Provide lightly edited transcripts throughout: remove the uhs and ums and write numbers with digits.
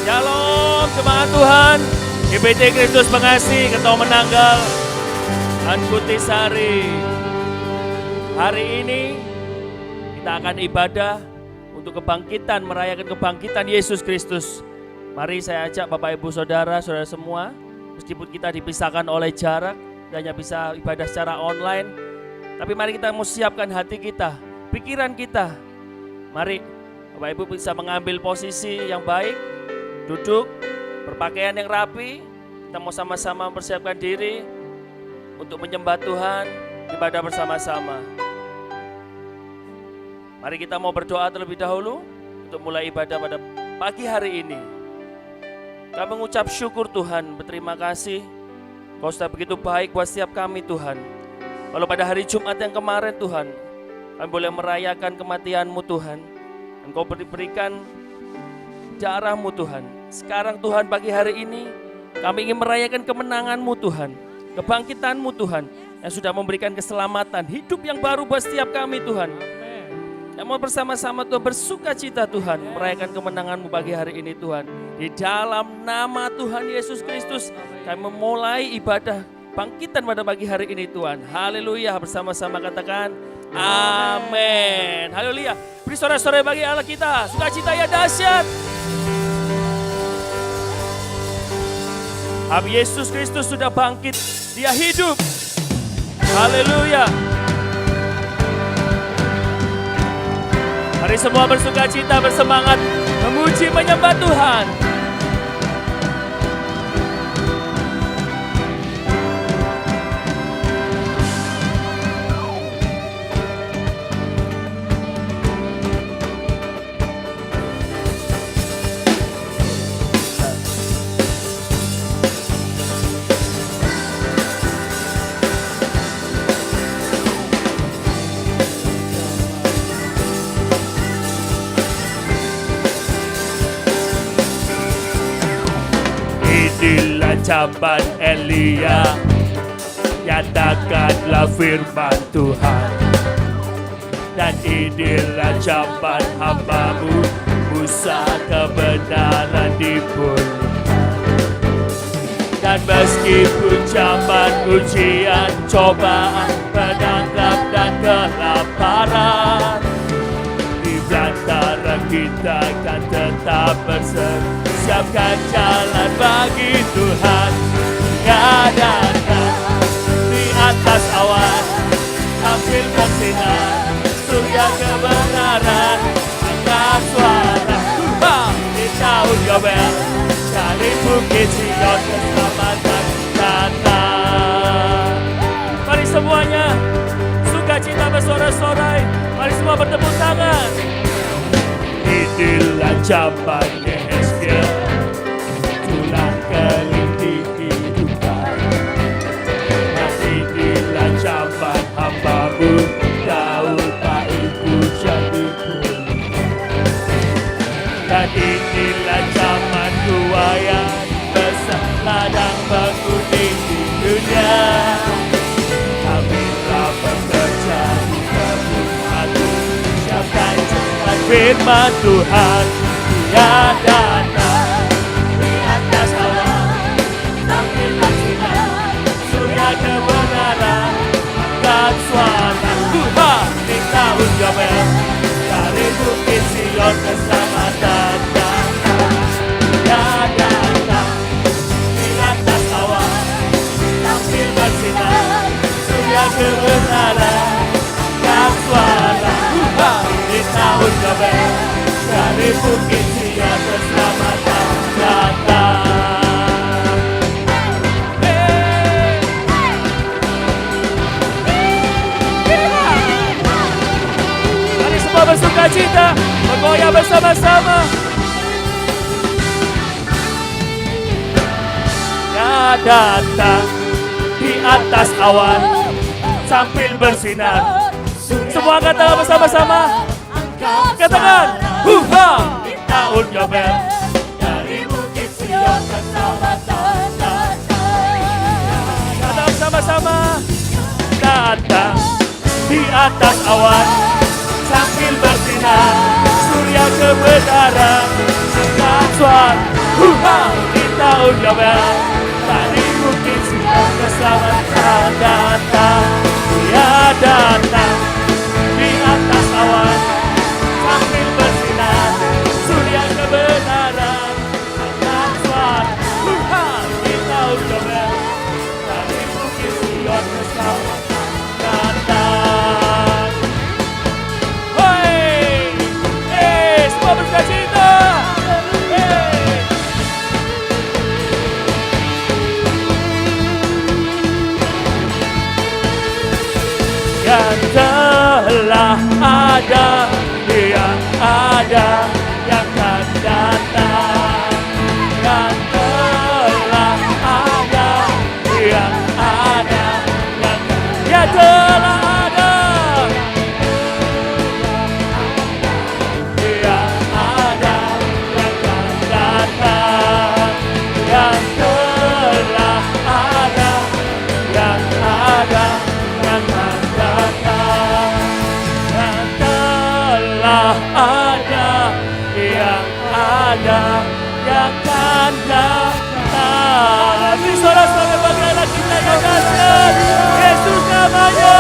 Shalom jemaat Tuhan, GBT Kristus Pengasih, Ketua Menanggal, dan Kutisari. Hari ini kita akan ibadah untuk kebangkitan, merayakan kebangkitan Yesus Kristus. Mari saya ajak Bapak Ibu Saudara, saudara semua, meskipun kita dipisahkan oleh jarak, hanya bisa ibadah secara online, tapi mari kita mau siapkan hati kita, pikiran kita. Mari Bapak Ibu bisa mengambil posisi yang baik, duduk, berpakaian yang rapi. Kita mau sama-sama mempersiapkan diri untuk menyembah Tuhan, ibadah bersama-sama. Mari kita mau berdoa terlebih dahulu untuk mulai ibadah pada pagi hari ini. Kami mengucap syukur Tuhan, berterima kasih. Kau sudah begitu baik buat setiap kami Tuhan. Kalau pada hari Jumat yang kemarin Tuhan, kami boleh merayakan kematian-Mu Tuhan. Engkau berikan darah-Mu Tuhan. Sekarang Tuhan pagi hari ini kami ingin merayakan kemenangan-Mu Tuhan, kebangkitan-Mu Tuhan, yang sudah memberikan keselamatan, hidup yang baru buat setiap kami Tuhan. Yang mau bersama-sama Tuhan bersuka cita Tuhan, merayakan kemenangan-Mu pagi hari ini Tuhan. Di dalam nama Tuhan Yesus Kristus kami memulai ibadah bangkitan pada pagi hari ini Tuhan. Haleluya, bersama-sama katakan amin. Haleluya. Beri sorak-sorai bagi Allah kita, sukacita yang dahsyat. Yesus Kristus sudah bangkit, Dia hidup. Haleluya. Mari semua bersukacita, bersemangat, memuji, menyembah Tuhan. Zaman Elia, nyatakanlah firman Tuhan. Dan inilah zaman hamba-Mu, Musa, kebenaran dipulihkan. Dan meskipun zaman ujian, cobaan, penangkap dan kelaparan, di antara kita kan tetap berseru, siapkan jalan bagi Tuhan. Dia datang di atas awan, sambil bersinar, surga kebenaran, angkat suara di tahun Yobel, dari bukit Sion keselamatan datang. Mari semuanya sukacita bersorak-sorai, mari semua bertepuk tangan. Inilah zamannya Hezkiel, tulang kelinting kehidupan. Dan inilah zaman hamba-Mu, Daud Baik Pujian dipulihkan. Dan inilah zaman buaya besar, ladang menguningi dunia. Kami telah bekerja di kebun hati, siapkan jalan firman Tuhan. Dia datang di atas awan, sambil bersinar, surga kebenaran, angkat suara Tuhan di tahun Yobel, dari bukit Sion keselamatan datang. Dia datang di atas awan, sambil bersinar, surga kebenaran, angkat suara Tuhan di tahun Yobel, dari bukit Sion keselamatan datang. Mari semua bersukacita, bergoyang bersama-sama. Dia datang di atas awan, sambil bersinar. Semua katakan bersama-sama. Katakan, di tahun Yobel, dari bukit Sion keselamatan datang. Katakan sama-sama. Datang di atas awan, sambil bersinar, surya kebenaran, angkat suara Tuhan kita ucapkan tadi mungkin sudah keselamatan datang. Dia datang di atas awan sambil bersinar surya kebenaran akan suara. Tuhan kita ucapkan tadi mungkin sudah keselamatan datang. Hoi, semua bersukacita. Yang telah ada, yang ada, yang akan datang. Yang telah ada, yang ada, yang telah ada, yang ada, yang akan datang. Yang telah ada, yang ada, yang akan ada, yang ada, yang akan datang. Beri sorak-sorai bagaimana kita yang dahsyat. Yesus namanya.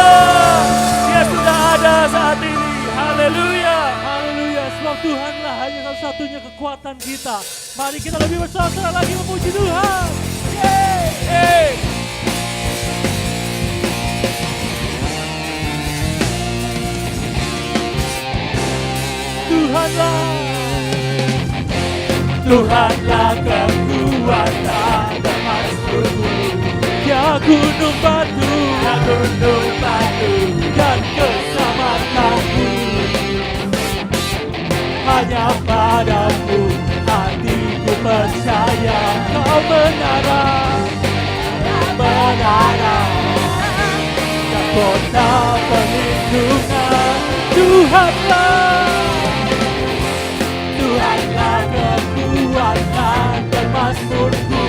Dia sudah ada saat ini. Haleluya. Haleluya, sebab Tuhanlah hanya satu-satunya kekuatan kita. Mari kita lebih bersorak-sorai lagi memuji Tuhan. Yeay. Tuhanlah kekuatan dan maksudku. Ya gunung batu, Ya gunung batu dan keselamatanku. hanya padamu hatiku percaya. Kau menara, menara, dan kota perlindungan. Tuhanlah kekuatan dan mazmurku.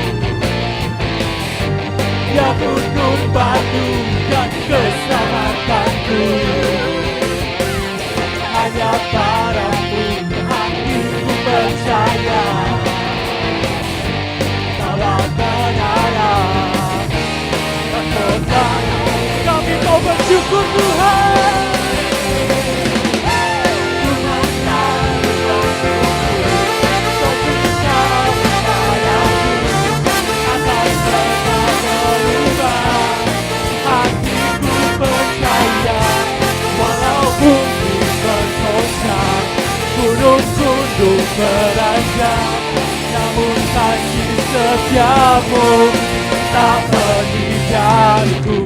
Ya gunung batu dan keselamatanku. Hanya padamu hatiku percaya. Kaulah menara dan kota. Kami mau bersyukur Tuhan. Gunung-gunung beranjak, namun kasih setiamu tak pergi dariku.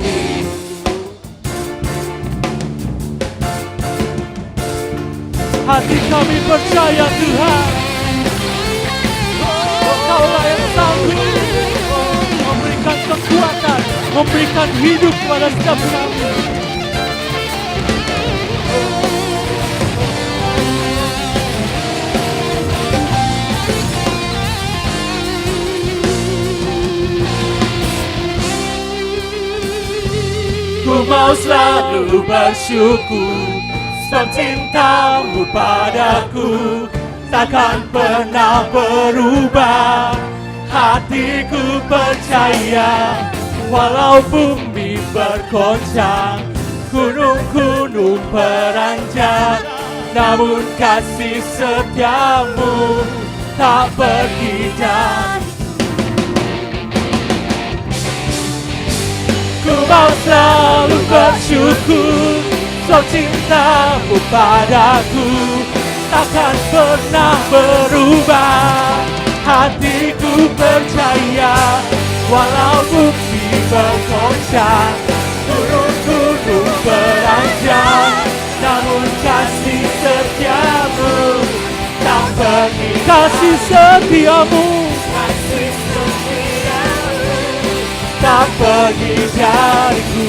Hati kami percaya Tuhan, Kaulah yang sanggup memberikan kekuatan, memberikan hidup kepada setiap kami. Ku mau selalu bersyukur, sebab cintamu padaku takkan pernah berubah. Hatiku percaya, walau bumi bergoncang, gunung-gunung beranjak, namun kasih setiamu tak pergi dan ku mau selalu bersyukur, sebab cintamu padaku takkan pernah berubah. Hatiku percaya, walau bumi bergoncang, gunung-gunung beranjak, namun kasih setiamu tak pergi. Kasih setiamu tak pergi dariku.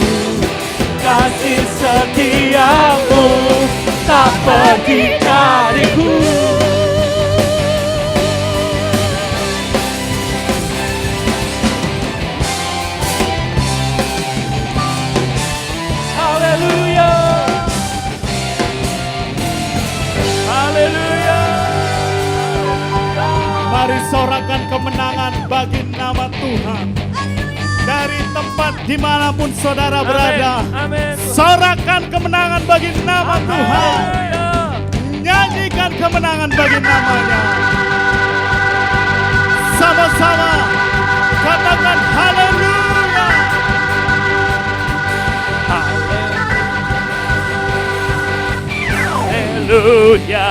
Kasih setiamu tak pergi dariku. Haleluya, haleluya. Mari sorakan kemenangan bagi nama Tuhan. Dari tempat dimanapun saudara berada, Amin. sorakan kemenangan bagi nama Tuhan. Nyanyikan kemenangan bagi namanya. Sama-sama katakan haleluya. Haleluya.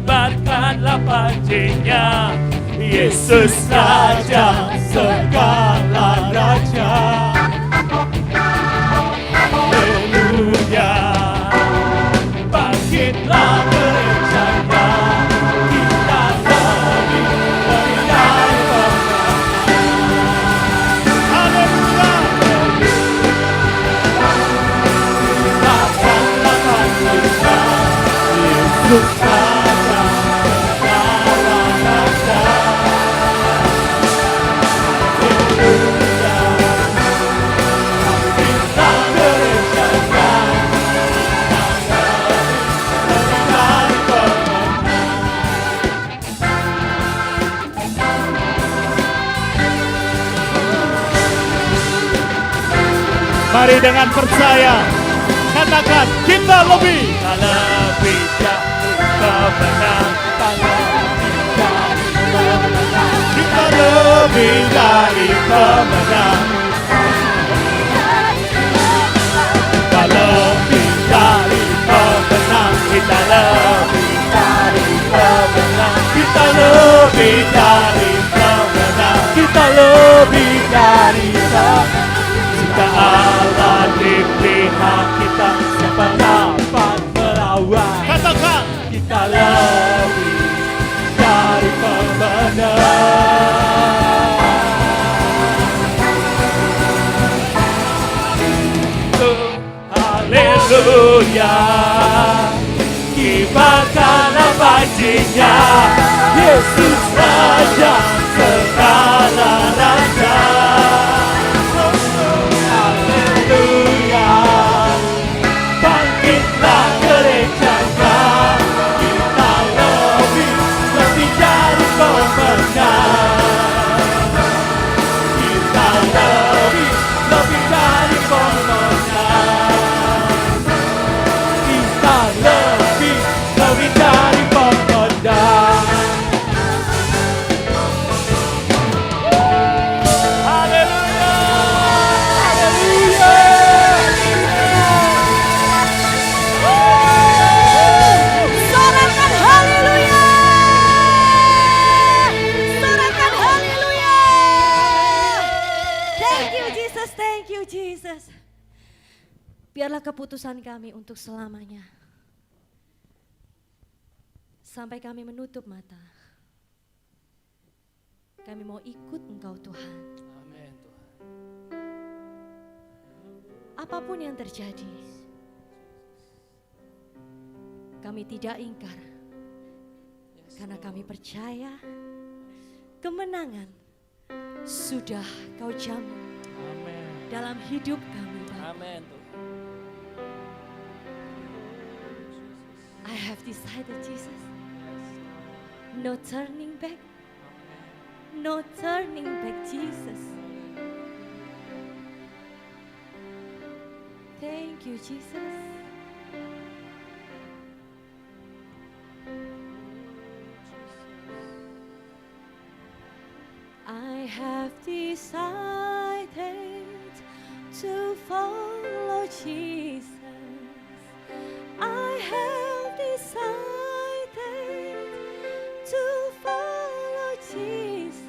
Kibarkanlah pancinya, Yesus Raja segala raja. Haleluya. Bangkitlah gerejanya, kita lebih dari Haleluya. Kibarkanlah pancinya, Yesus Raja segala raja. Mari dengan percaya katakan kita lebih. Kita lebih dari pemenang, kita lebih dari pemenang, kita lebih dari pemenang, kita lebih dari pemenang, kita lebih dari pemenang, kita lebih dari pemenang. Jika Allah di pihak kita, siapa dapat melawan? Katakan Kita lebih dari pemenang. Haleluya. Kibarkanlah pancinya, Yesus Raja segala raja. Haleluya. Bangkitlah gerejanya, kita lebih dari pemenang. Kita lebih dari pemenang. Kita lebih dari pemenang. Haleluya. Haleluya. Sorakan haleluya. Sorakan haleluya. Thank you Jesus, thank you Jesus. Biarlah keputusan kami untuk selamanya. Sampai kami menutup mata. Kami mau ikut Engkau Tuhan. Amin Tuhan. Apapun yang terjadi, kami tidak ingkar. Karena kami percaya kemenangan sudah Kau jamin Amin. dalam hidup kami. Bapa. Amin Tuhan. I have decided Jesus. No turning back. No turning back Jesus. Thank you Jesus. I have decided to follow Jesus. I have decided to follow Jesus.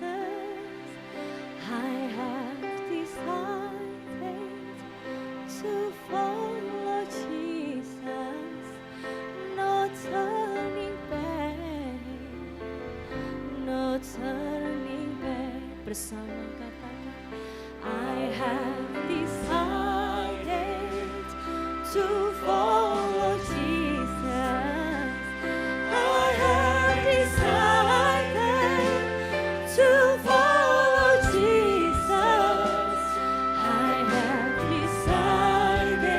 I have decided to follow Jesus. No turning back. No turning back. Bersama katakan I have decided to follow Jesus. I have decided to follow Jesus. I have decided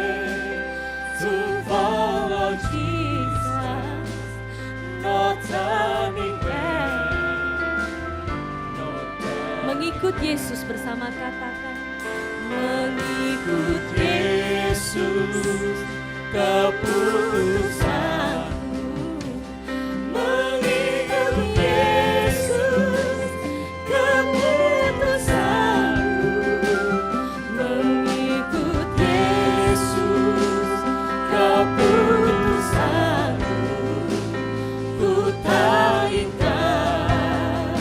to follow Jesus. No turning back. mengikut Yesus bersama, katakan mengikut Yesus keputusanku, mengikut Yesus keputusanku, mengikut Yesus keputusanku, ku tak ingkar,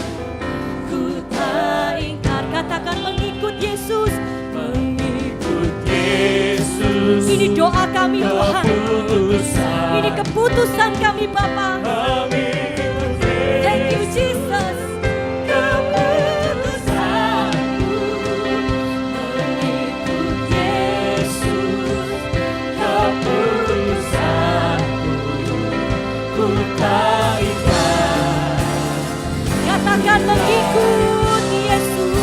katakan mengikut Yesus, mengikut Yesus. Ini doa kami Tuhan, ini keputusan kami Bapa. Thank you Jesus. Keputusanku mengikut Yesus, keputusanku ku tak ingkar. Katakan mengikut Yesus,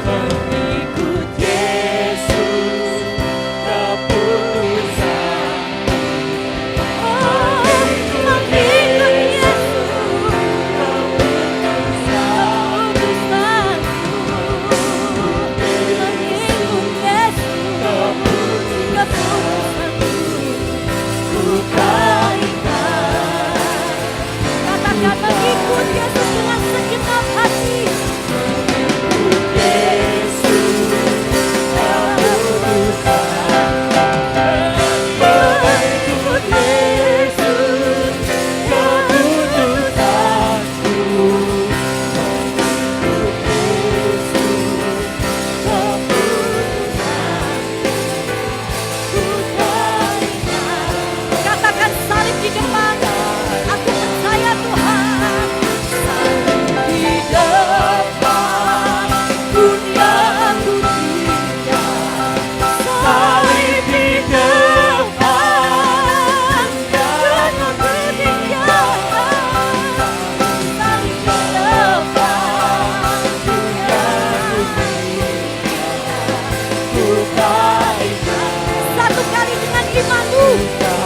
mengikut Yesus keputusanku. Oh, mengikut Yesus keputusanku, mengikut Yesus keputusanku, ku tak ingkar. Katakan mengikut Yesus dengan segenap hati. Mengikut Yesus keputusanku, mengikut Yesus keputusanku, mengikut Yesus keputusanku, ku tak ingkar. Katakan salib di depan, aku percaya Tuhan. Salib di depan, dunia aku tinggal. Salib di depan, dan aku tinggal. Salib di depan, dunia aku tinggal. Ku tak ingkar. Satu kali dengan imanmu,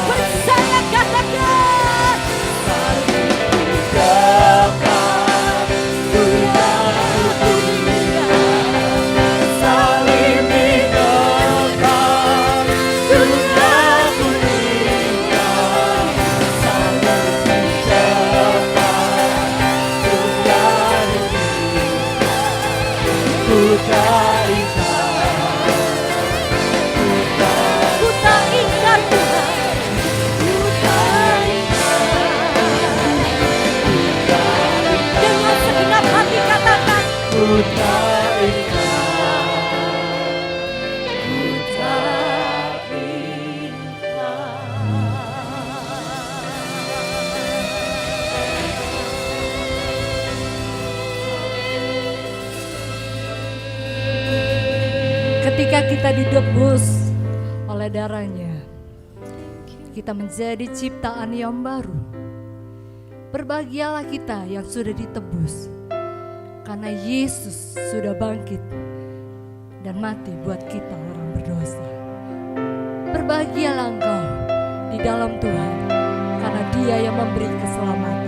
percaya katakan. Salib di depan, dunia aku tinggal. Salib di depan, dunia aku tinggal. Salib di depan, dunia aku tinggal. Ku tak ingkar, ku tak ingkar Tuhan, ku tak ingkar. Dengan segenap hati katakan, ku tak ingkar, ku tak ingkar. Ketika kita ditebus oleh darahnya, kita menjadi ciptaan yang baru. Berbahagialah kita yang sudah ditebus, karena Yesus sudah bangkit dan mati buat kita orang berdosa. Berbahagialah engkau di dalam Tuhan, karena Dia yang memberi keselamatan.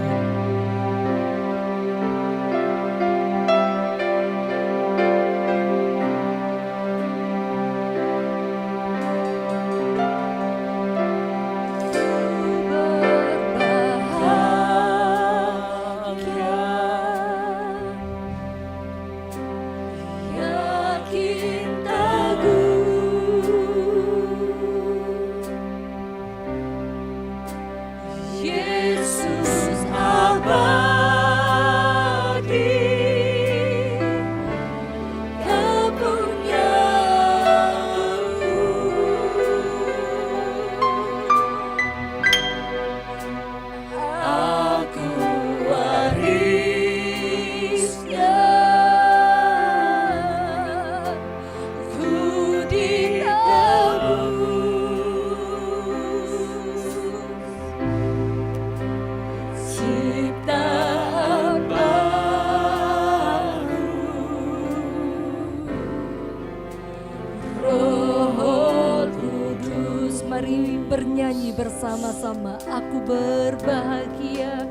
Mari bernyanyi bersama-sama. Aku berbahagia,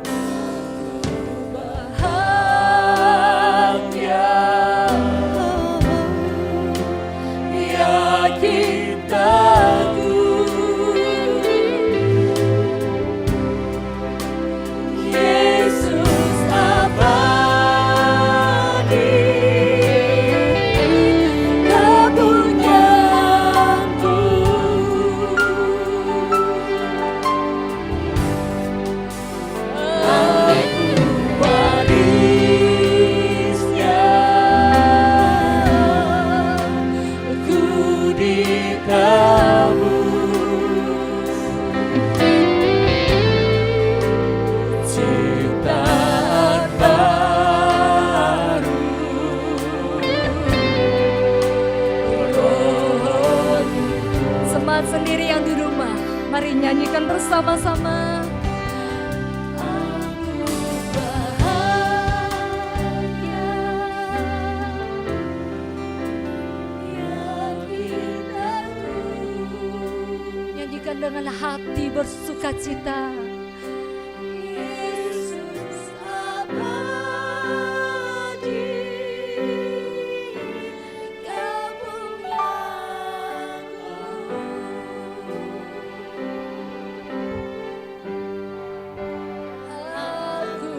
aku bahagia. Mari nyanyikan bersama-sama. Aku bahagia, yakin aku. Nyanyikan dengan hati bersukacita. Yesus abadi, Kau punyaku. Aku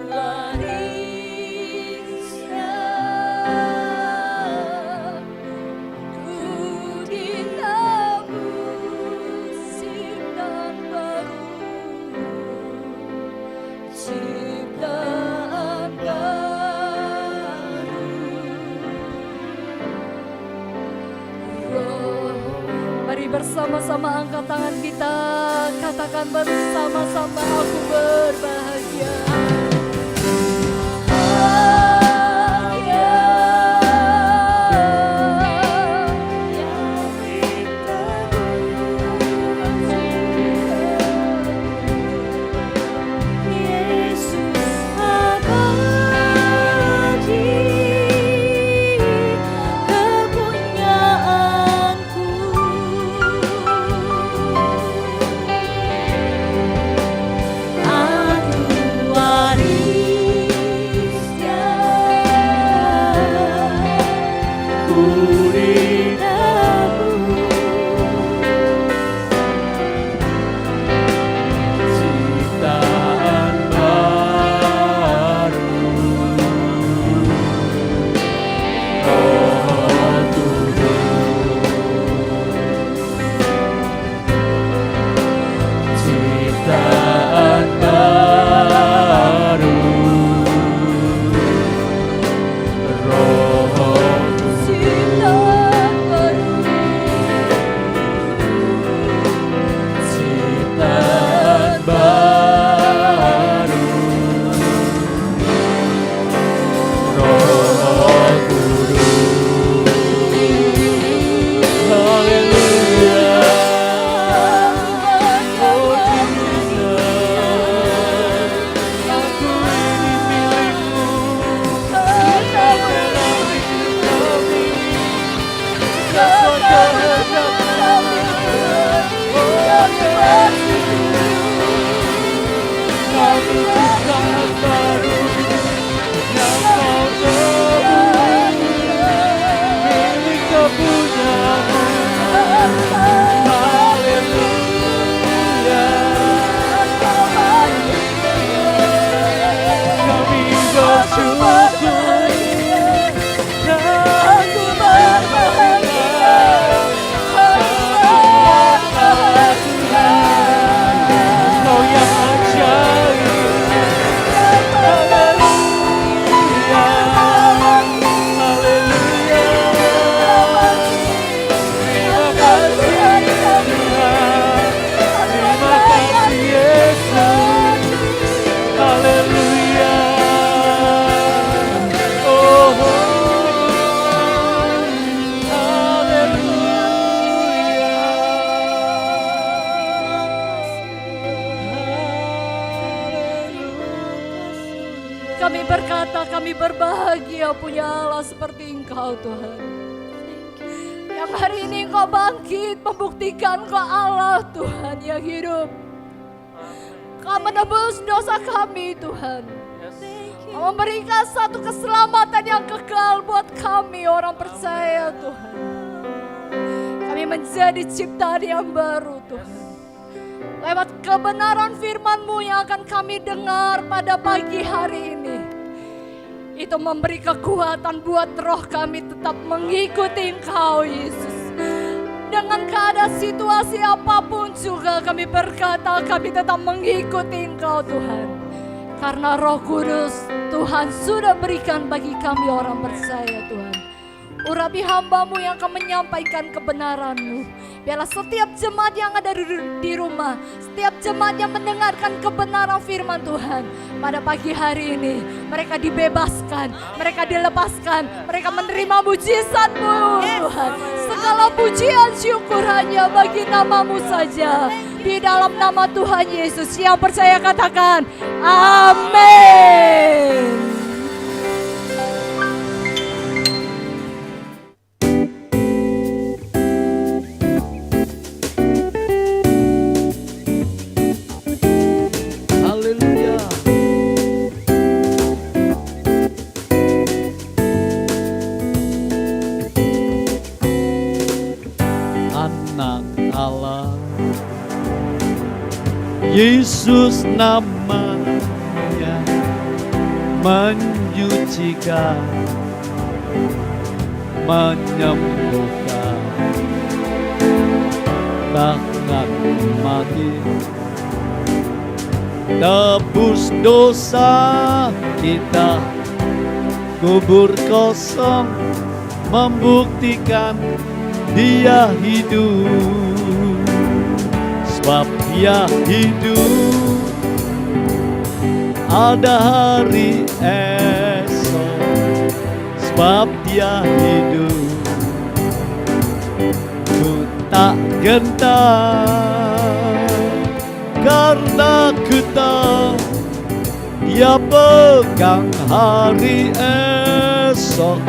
warisnya, ku ditebus ciptaan baru, ciptaan baru. Roh, mari bersama-sama angkat tangan kita, katakan bersama-sama, aku berbahagia. Bahagia, yakin tebus. Yesus abadi, kepunyaanku. Aku warisnya, ku ditebus Ciptaan baru, Roh Kudus. Ciptaan baru, Roh Kudus. ciptaan baru. Ciptaan baru, Roh Kudus. Haleluya. Oh Jesus, aku ini milikmu. Kau dalam hidup kami, kau kehendak kami. Kami ciptaan baru yang kau tebus, milik kepunyaanmu. Haleluya. Kami bersyukur, aku berbahagia. Kau yang ajaib. Haleluya. Haleluya. Terima kasih Tuhan. Terima kasih Yesus. Haleluya. Oh, haleluya. Kami berkata kami berbahagia punya Allah seperti Engkau Tuhan. Yang hari ini Engkau bangkit membuktikan Engkau Allah Tuhan yang hidup. Kau menebus dosa kami Tuhan. Kau memberikan satu keselamatan yang kekal buat kami orang percaya Tuhan. Kami menjadi ciptaan yang baru Tuhan. Lewat kebenaran firman-Mu yang akan kami dengar pada pagi hari ini, itu memberi kekuatan buat roh kami tetap mengikuti Engkau Yesus. Dengan keadaan situasi apapun juga kami berkata kami tetap mengikuti Engkau Tuhan. Karena Roh Kudus Tuhan sudah berikan bagi kami orang percaya Tuhan. Urapi hamba-Mu yang akan menyampaikan kebenaran-Mu. Biarlah setiap jemaat yang ada di rumah, setiap jemaat yang mendengarkan kebenaran firman Tuhan, pada pagi hari ini mereka dibebaskan, mereka dilepaskan, mereka menerima mujizat-Mu Tuhan. Segala pujian syukur hanya bagi nama-Mu saja. di dalam nama Tuhan Yesus. Yang percaya katakan amin. Haleluya. Anak Allah, Yesus namanya, menyucikan, menyembuhkan, bahkan mati, tebus dosa kita, kubur kosong, membuktikan Dia hidup, sebab Dia hidup. Ada hari esok, sebab Dia hidup. Ku tak gentar, karena ku tahu Dia pegang hari esok.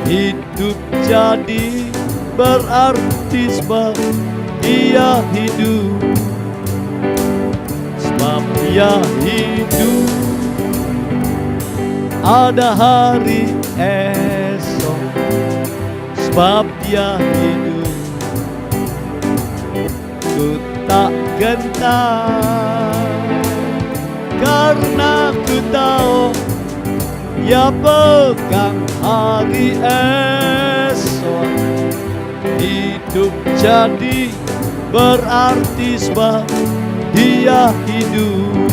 Hidup jadi berarti sebab Dia hidup, sebab Dia hidup. Ada hari esok, sebab Dia hidup. Ku tak gentar, karena ku tahu Dia pegang hari esok. Hidup jadi berarti sebab Dia hidup.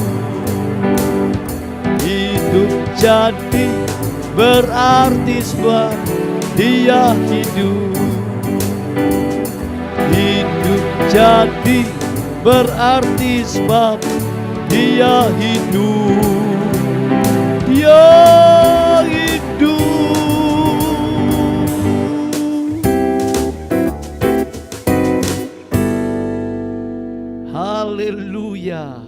Hidup jadi berarti sebab Dia hidup. Hidup jadi berarti sebab Dia hidup. Dia hidup. Haleluya.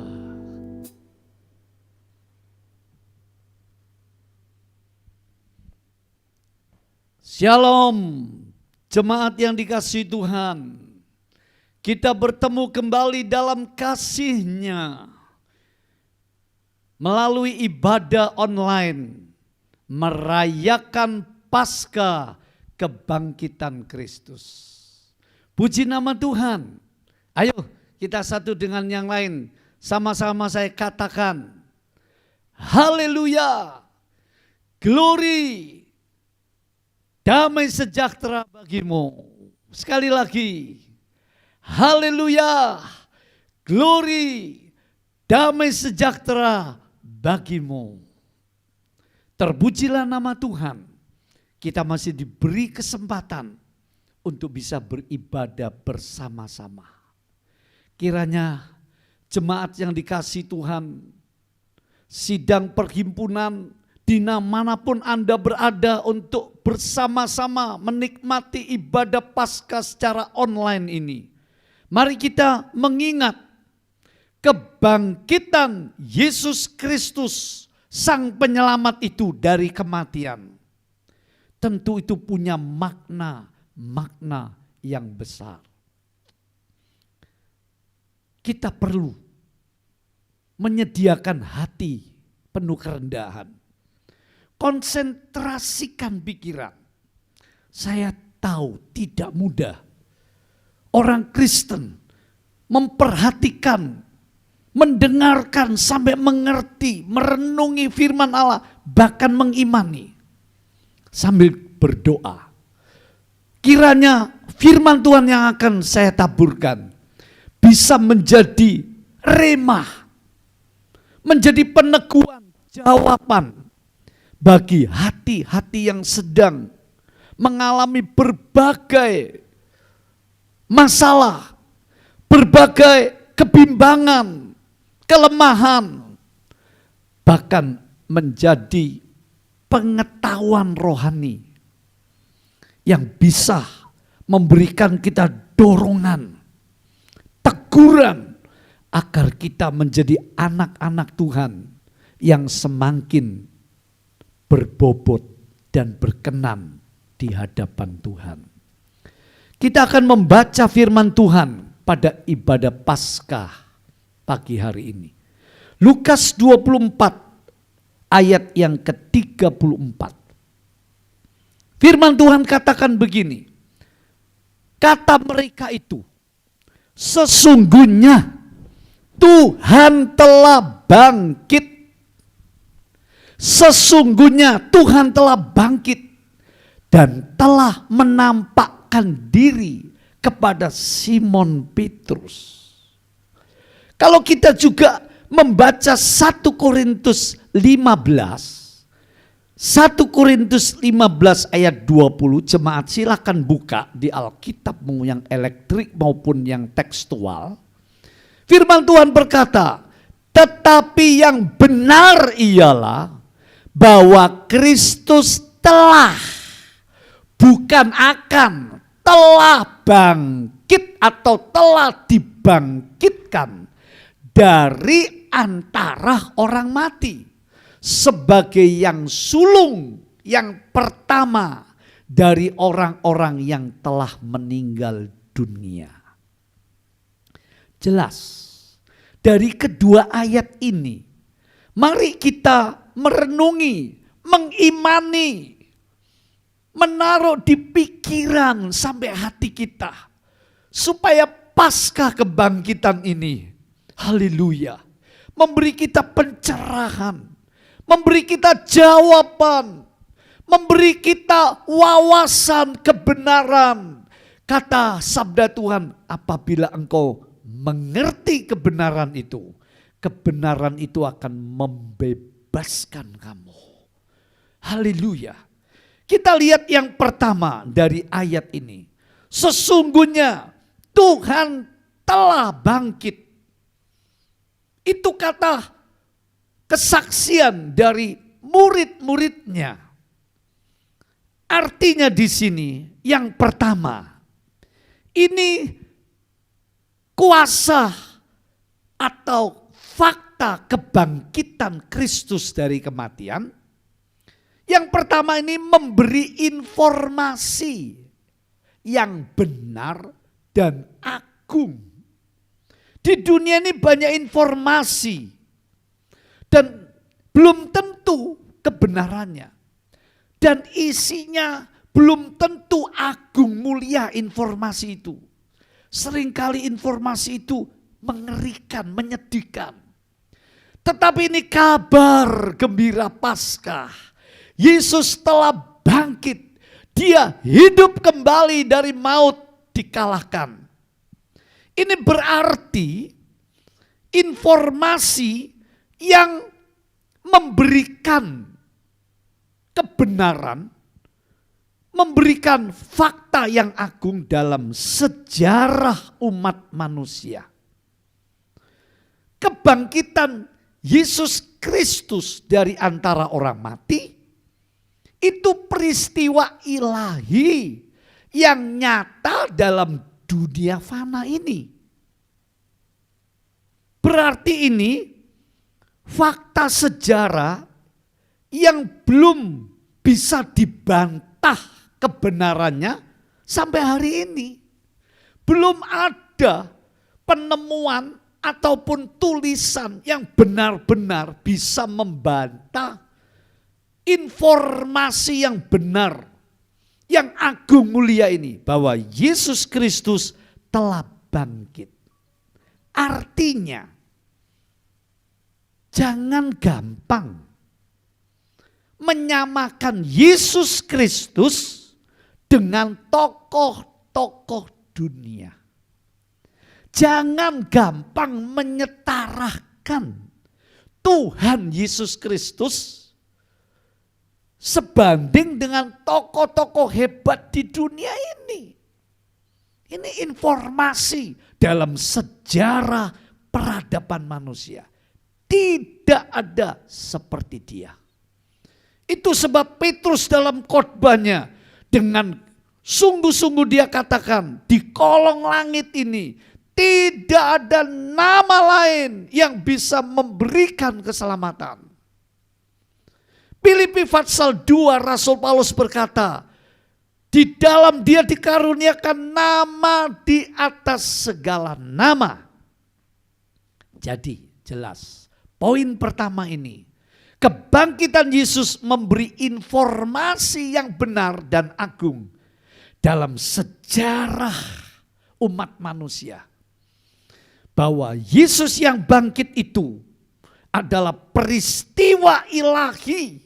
Shalom, jemaat yang dikasihi Tuhan. Kita bertemu kembali dalam kasih-Nya melalui ibadah online, merayakan Paskah kebangkitan Kristus. Puji nama Tuhan. Ayo kita satu dengan yang lain, sama-sama saya katakan, haleluya, glory, damai sejahtera bagimu. Sekali lagi, haleluya, glory, damai sejahtera bagimu. Terpujilah nama Tuhan. Kita masih diberi kesempatan untuk bisa beribadah bersama-sama. Kiranya jemaat yang dikasihi Tuhan, sidang perhimpunan di manapun Anda berada, untuk bersama-sama menikmati ibadah Paskah secara online ini. Mari kita mengingat kebangkitan Yesus Kristus, Sang Penyelamat itu dari kematian. Tentu itu punya makna yang besar. Kita perlu menyediakan hati penuh kerendahan. Konsentrasikan pikiran. Saya tahu tidak mudah orang Kristen memperhatikan, mendengarkan sampai mengerti, merenungi firman Allah, bahkan mengimani sambil berdoa. Kiranya firman Tuhan yang akan saya taburkan bisa menjadi remah, menjadi peneguhan, jawaban bagi hati-hati yang sedang mengalami berbagai masalah, berbagai kebimbangan, kelemahan, bahkan menjadi pengetahuan rohani yang bisa memberikan kita dorongan, teguh teguran agar kita menjadi anak-anak Tuhan yang semakin berbobot dan berkenan di hadapan Tuhan. Kita akan membaca firman Tuhan pada ibadah Paskah pagi hari ini. Lukas 24 ayat yang ke-34. Firman Tuhan katakan begini. Kata mereka itu, sesungguhnya Tuhan telah bangkit. Sesungguhnya Tuhan telah bangkit dan telah menampakkan diri kepada Simon Petrus. Kalau kita juga membaca 1 Korintus 15 ayat 20, jemaat silakan buka di Alkitabmu yang elektrik maupun yang tekstual. Firman Tuhan berkata, tetapi yang benar ialah bahwa Kristus telah, bukan akan, telah bangkit atau telah dibangkitkan dari antara orang mati sebagai yang sulung, yang pertama dari orang-orang yang telah meninggal dunia. Jelas dari kedua ayat ini, mari kita merenungi, mengimani, menaruh di pikiran sampai hati kita, supaya pasca kebangkitan ini, haleluya, memberi kita pencerahan, memberi kita jawaban, memberi kita wawasan kebenaran. Kata sabda Tuhan, apabila engkau mengerti kebenaran itu akan membebaskan kamu. Haleluya. Kita lihat yang pertama dari ayat ini. Sesungguhnya Tuhan telah bangkit. Itu kata kesaksian dari murid-muridnya. Artinya di sini yang pertama, ini kuasa atau fakta kebangkitan Kristus dari kematian. Yang pertama ini memberi informasi yang benar dan agung. Di dunia ini banyak informasi dan belum tentu kebenarannya. Dan isinya belum tentu agung mulia informasi itu. Seringkali informasi itu mengerikan, menyedihkan. Tetapi ini kabar gembira Paskah. Yesus telah bangkit. Dia hidup kembali dari maut dikalahkan. Ini berarti informasi yang memberikan kebenaran, memberikan fakta yang agung dalam sejarah umat manusia. Kebangkitan Yesus Kristus dari antara orang mati, itu peristiwa ilahi yang nyata dalam dunia fana ini. Berarti ini fakta sejarah yang belum bisa dibantah kebenarannya sampai hari ini. Belum ada penemuan ataupun tulisan yang benar-benar bisa membantah informasi yang benar, yang agung mulia ini, bahwa Yesus Kristus telah bangkit. Artinya, jangan gampang menyamakan Yesus Kristus dengan tokoh-tokoh dunia. Jangan gampang menyetarakan Tuhan Yesus Kristus sebanding dengan tokoh-tokoh hebat di dunia ini. Ini informasi dalam sejarah peradaban manusia. Tidak ada seperti dia. Itu sebab Petrus dalam khotbahnya dengan sungguh-sungguh dia katakan, di kolong langit ini Tidak ada nama lain yang bisa memberikan keselamatan. Filipi pasal 2 Rasul Paulus berkata, di dalam Dia dikaruniakan nama di atas segala nama. Jadi jelas, poin pertama ini, kebangkitan Yesus memberi informasi yang benar dan agung dalam sejarah umat manusia. Bahwa Yesus yang bangkit itu adalah peristiwa ilahi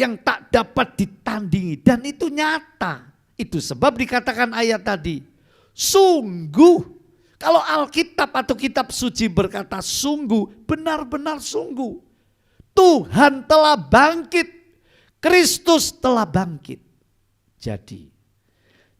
yang tak dapat ditandingi. Dan itu nyata. Itu sebab dikatakan ayat tadi, sungguh. Kalau Alkitab atau kitab suci berkata sungguh, benar-benar sungguh. Tuhan telah bangkit. Kristus telah bangkit. Jadi,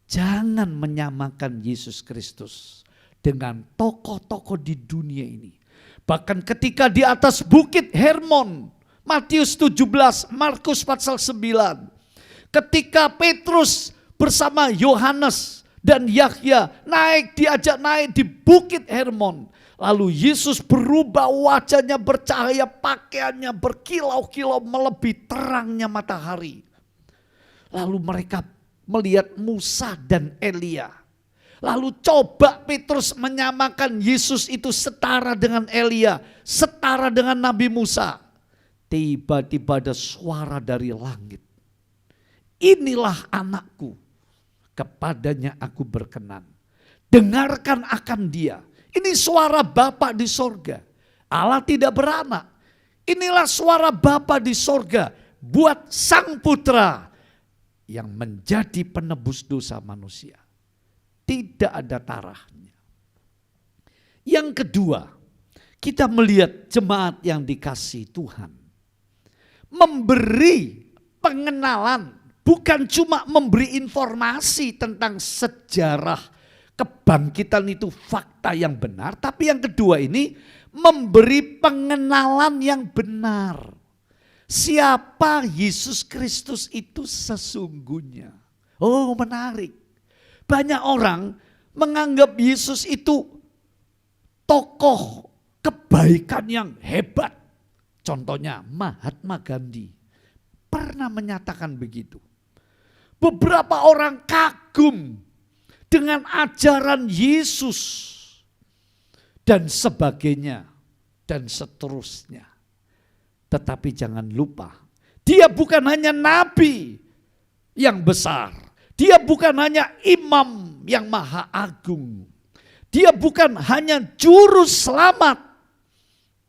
jangan menyamakan Yesus Kristus dengan tokoh-tokoh di dunia ini. Bahkan ketika di atas bukit Hermon, Matius 17, Markus pasal 9. Ketika Petrus bersama Yohanes dan Yahya diajak naik di bukit Hermon. Lalu Yesus berubah, wajahnya bercahaya, pakaiannya berkilau-kilau melebihi terangnya matahari. Lalu mereka melihat Musa dan Elia. Lalu coba Petrus menyamakan Yesus itu setara dengan Elia, setara dengan Nabi Musa. Tiba-tiba ada suara dari langit. Inilah anakku, kepadanya aku berkenan. Dengarkan akan dia. Ini suara Bapa di sorga. Allah tidak beranak. Inilah suara Bapa di sorga buat Sang Putra yang menjadi penebus dosa manusia. Tidak ada tarahnya. Yang kedua, kita melihat jemaat yang dikasihi Tuhan. Memberi pengenalan, bukan cuma memberi informasi tentang sejarah kebangkitan itu fakta yang benar. Tapi yang kedua ini memberi pengenalan yang benar. Siapa Yesus Kristus itu sesungguhnya. Oh, menarik. Banyak orang menganggap Yesus itu tokoh kebaikan yang hebat. Contohnya Mahatma Gandhi pernah menyatakan begitu. Beberapa orang kagum dengan ajaran Yesus dan sebagainya dan seterusnya. Tetapi jangan lupa, dia bukan hanya nabi yang besar. Dia bukan hanya imam yang maha agung. Dia bukan hanya juru selamat.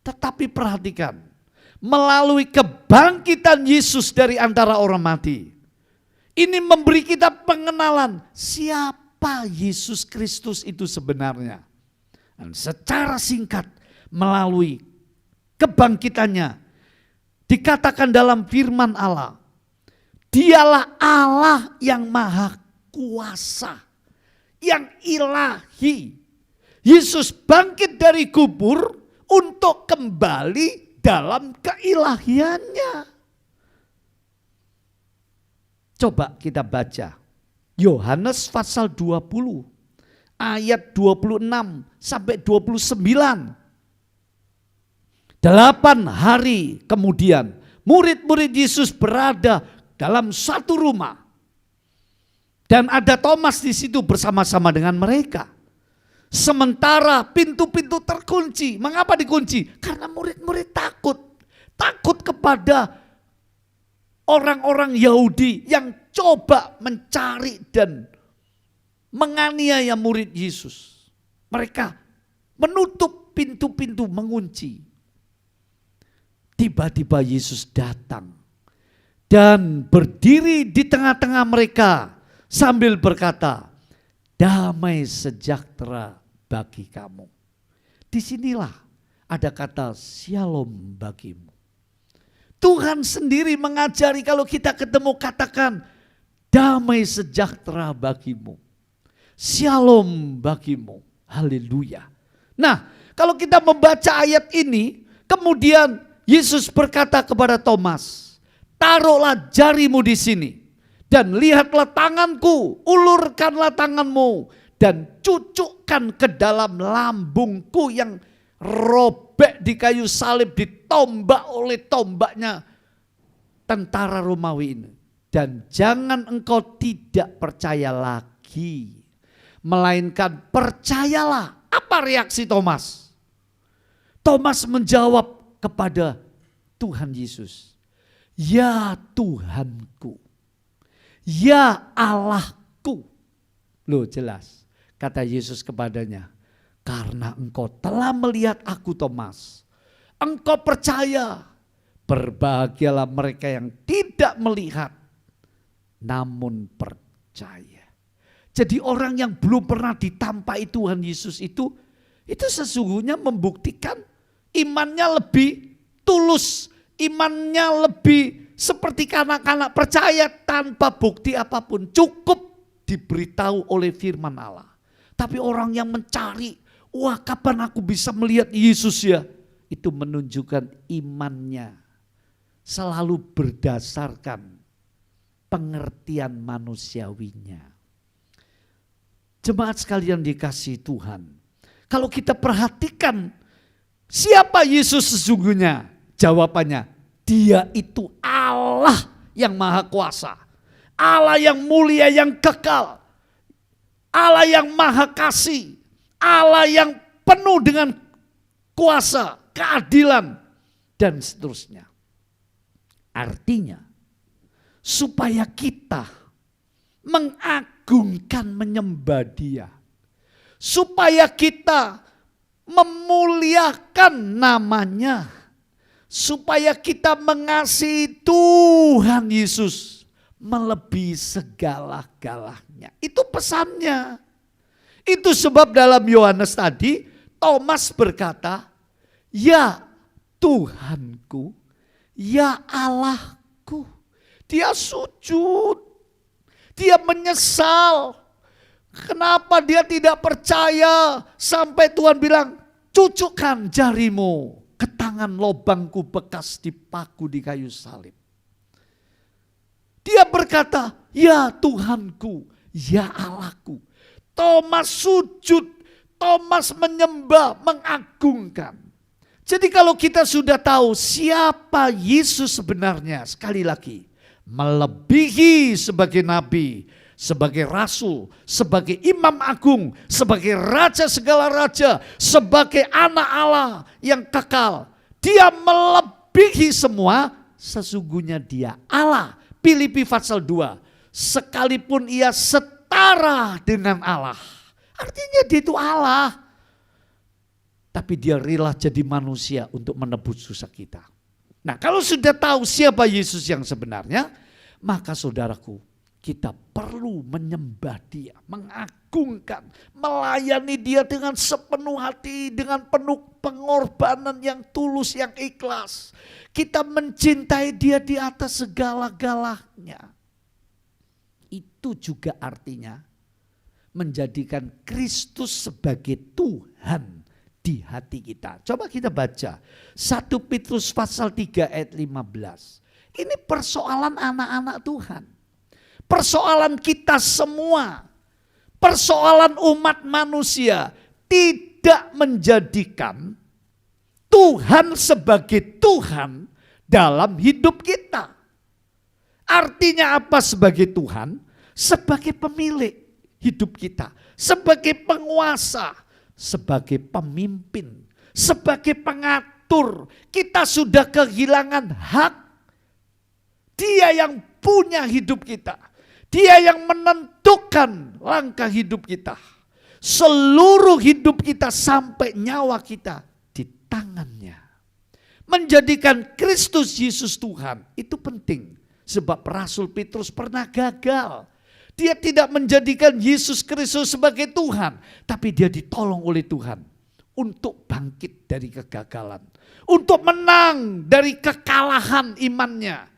Tetapi perhatikan, melalui kebangkitan Yesus dari antara orang mati, ini memberi kita pengenalan siapa Yesus Kristus itu sebenarnya. Dan secara singkat, melalui kebangkitannya, dikatakan dalam firman Allah, Dialah Allah yang maha kuasa, yang ilahi. Yesus bangkit dari kubur untuk kembali dalam keilahiannya. Coba kita baca Yohanes pasal 20 ayat 26 sampai 29. 8 hari kemudian murid-murid Yesus berada dalam satu rumah. Dan ada Thomas di situ bersama-sama dengan mereka. Sementara pintu-pintu terkunci. Mengapa dikunci? Karena murid-murid takut. Takut kepada orang-orang Yahudi yang coba mencari dan menganiaya murid Yesus. Mereka menutup pintu-pintu, mengunci. Tiba-tiba Yesus datang dan berdiri di tengah-tengah mereka sambil berkata, damai sejahtera bagi kamu. Disinilah ada kata shalom bagimu. Tuhan sendiri mengajari kalau kita ketemu katakan damai sejahtera bagimu. Shalom bagimu. Haleluya. Nah, kalau kita membaca ayat ini, kemudian Yesus berkata kepada Thomas, taruhlah jarimu di sini dan lihatlah tanganku, ulurkanlah tanganmu dan cucukkan ke dalam lambungku yang robek di kayu salib, ditombak oleh tombaknya tentara Romawi ini. Dan jangan engkau tidak percaya lagi, melainkan percayalah. Apa reaksi Thomas? Thomas menjawab kepada Tuhan Yesus, ya Tuhanku, ya Allahku. Loh jelas, kata Yesus kepadanya, karena engkau telah melihat aku Thomas, engkau percaya. Berbahagialah mereka yang tidak melihat, namun percaya. Jadi orang yang belum pernah ditampai Tuhan Yesus itu sesungguhnya membuktikan imannya lebih tulus, imannya lebih seperti kanak-kanak percaya tanpa bukti apapun, cukup diberitahu oleh firman Allah. Tapi orang yang mencari, wah kapan aku bisa melihat Yesus ya? Itu menunjukkan imannya selalu berdasarkan pengertian manusiawinya. Jemaat sekalian dikasihi Tuhan, kalau kita perhatikan siapa Yesus sesungguhnya? Jawabannya, dia itu Allah yang maha kuasa, Allah yang mulia, yang kekal, Allah yang maha kasih, Allah yang penuh dengan kuasa, keadilan, dan seterusnya. Artinya, supaya kita mengagungkan, menyembah Dia, supaya kita memuliakan namanya, supaya kita mengasihi Tuhan Yesus melebihi segala-galanya. Itu pesannya. Itu sebab dalam Yohanes tadi Thomas berkata, ya Tuhanku, ya Allahku. Dia sujud, dia menyesal. Kenapa dia tidak percaya sampai Tuhan bilang, cucukkan jarimu ke tangan lobangku bekas dipaku di kayu salib. Dia berkata, ya Tuhanku, ya Allahku. Thomas sujud, Thomas menyembah, mengagungkan. Jadi kalau kita sudah tahu siapa Yesus sebenarnya, sekali lagi, melebihi sebagai nabi, sebagai rasul, sebagai imam agung, sebagai raja segala raja, sebagai anak Allah yang kekal. Dia melebihi semua, sesungguhnya dia Allah. Filipi pasal 2, sekalipun ia setara dengan Allah. Artinya dia itu Allah. Tapi dia rela jadi manusia untuk menebus dosa kita. Nah kalau sudah tahu siapa Yesus yang sebenarnya, maka saudaraku, kita perlu menyembah Dia, mengagungkan, melayani Dia dengan sepenuh hati, dengan penuh pengorbanan yang tulus, yang ikhlas. Kita mencintai Dia di atas segala-galanya. Itu juga artinya menjadikan Kristus sebagai Tuhan di hati kita. Coba kita baca 1 Petrus pasal 3 ayat 15. Ini persoalan anak-anak Tuhan. Persoalan kita semua. Persoalan umat manusia. Tidak menjadikan Tuhan sebagai Tuhan dalam hidup kita. Artinya apa sebagai Tuhan? Sebagai pemilik hidup kita. Sebagai penguasa. Sebagai pemimpin. Sebagai pengatur. Kita sudah kehilangan hak. Dia yang punya hidup kita. Dia yang menentukan langkah hidup kita. Seluruh hidup kita sampai nyawa kita di tangannya. Menjadikan Kristus Yesus Tuhan itu penting. Sebab Rasul Petrus pernah gagal. Dia tidak menjadikan Yesus Kristus sebagai Tuhan. Tapi dia ditolong oleh Tuhan. Untuk bangkit dari kegagalan. Untuk menang dari kekalahan imannya.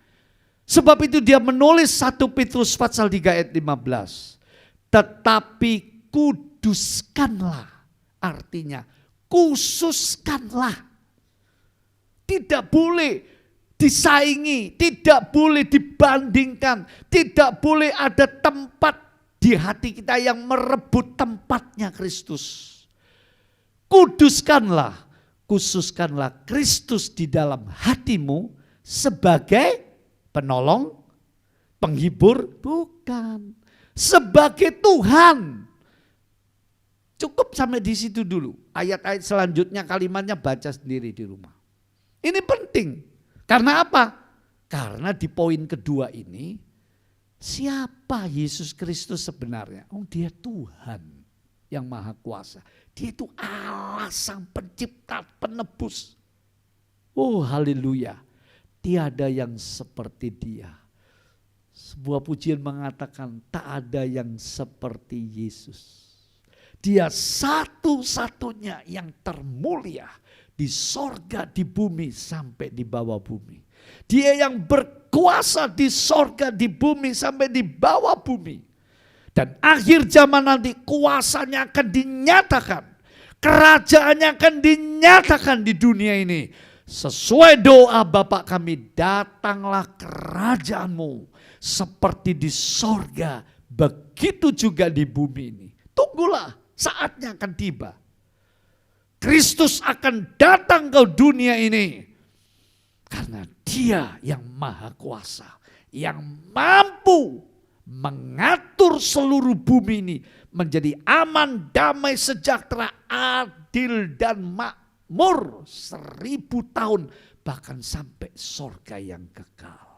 Sebab itu dia menulis 1 Petrus pasal 3 ayat 15. Tetapi kuduskanlah. Artinya khususkanlah. Tidak boleh disaingi. Tidak boleh dibandingkan. Tidak boleh ada tempat di hati kita yang merebut tempatnya Kristus. Kuduskanlah, khususkanlah Kristus di dalam hatimu sebagai penolong, penghibur, bukan. Sebagai Tuhan. Cukup sampai di situ dulu. Ayat-ayat selanjutnya kalimatnya baca sendiri di rumah. Ini penting. Karena apa? Karena di poin kedua ini, siapa Yesus Kristus sebenarnya? Oh, dia Tuhan yang maha kuasa. Dia itu Allah sang pencipta, penebus. Oh haleluya. Tiada yang seperti dia. Sebuah pujian mengatakan tak ada yang seperti Yesus. Dia satu-satunya yang termulia di sorga, di bumi, sampai di bawah bumi. Dia yang berkuasa di sorga, di bumi, sampai di bawah bumi. Dan akhir zaman nanti kuasanya akan dinyatakan. Kerajaannya akan dinyatakan di dunia ini. Sesuai doa Bapa kami, datanglah kerajaanmu. Seperti di sorga, begitu juga di bumi ini. Tunggulah, saatnya akan tiba. Kristus akan datang ke dunia ini. Karena dia yang maha kuasa, yang mampu mengatur seluruh bumi ini menjadi aman, damai, sejahtera, adil dan makmur 1000 tahun, bahkan sampai sorga yang kekal.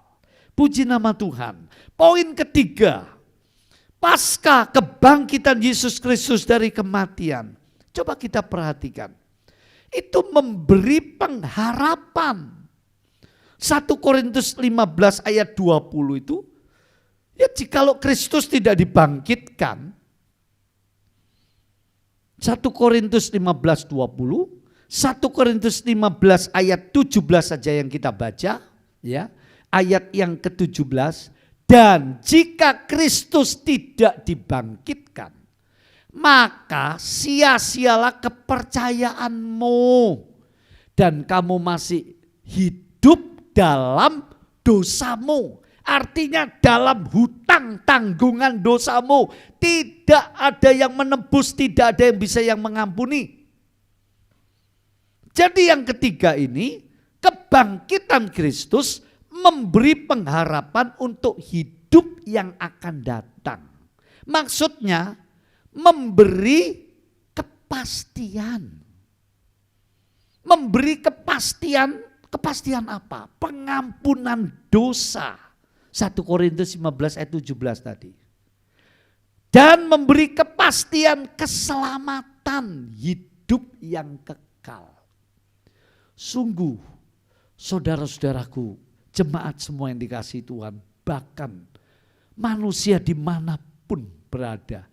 Puji nama Tuhan. Poin ketiga, pasca kebangkitan Yesus Kristus dari kematian. Coba kita perhatikan. Itu memberi pengharapan. 1 Korintus 15 ayat 20 itu, ya jikalau Kristus tidak dibangkitkan, 1 Korintus 15 20, 1 Korintus 15 ayat 17 saja yang kita baca, ya, ayat yang ke-17, dan jika Kristus tidak dibangkitkan, maka sia-sialah kepercayaanmu dan kamu masih hidup dalam dosamu. Artinya dalam hutang tanggungan dosamu. Tidak ada yang menebus, tidak ada yang bisa yang mengampuni. Jadi yang ketiga ini, kebangkitan Kristus memberi pengharapan untuk hidup yang akan datang. Maksudnya memberi kepastian. Memberi kepastian. Kepastian apa? Pengampunan dosa. 1 Korintus 15 ayat 17 tadi. Dan memberi kepastian keselamatan hidup yang kekal. Sungguh, saudara-saudaraku, jemaat semua yang dikasihi Tuhan, bahkan manusia dimanapun berada,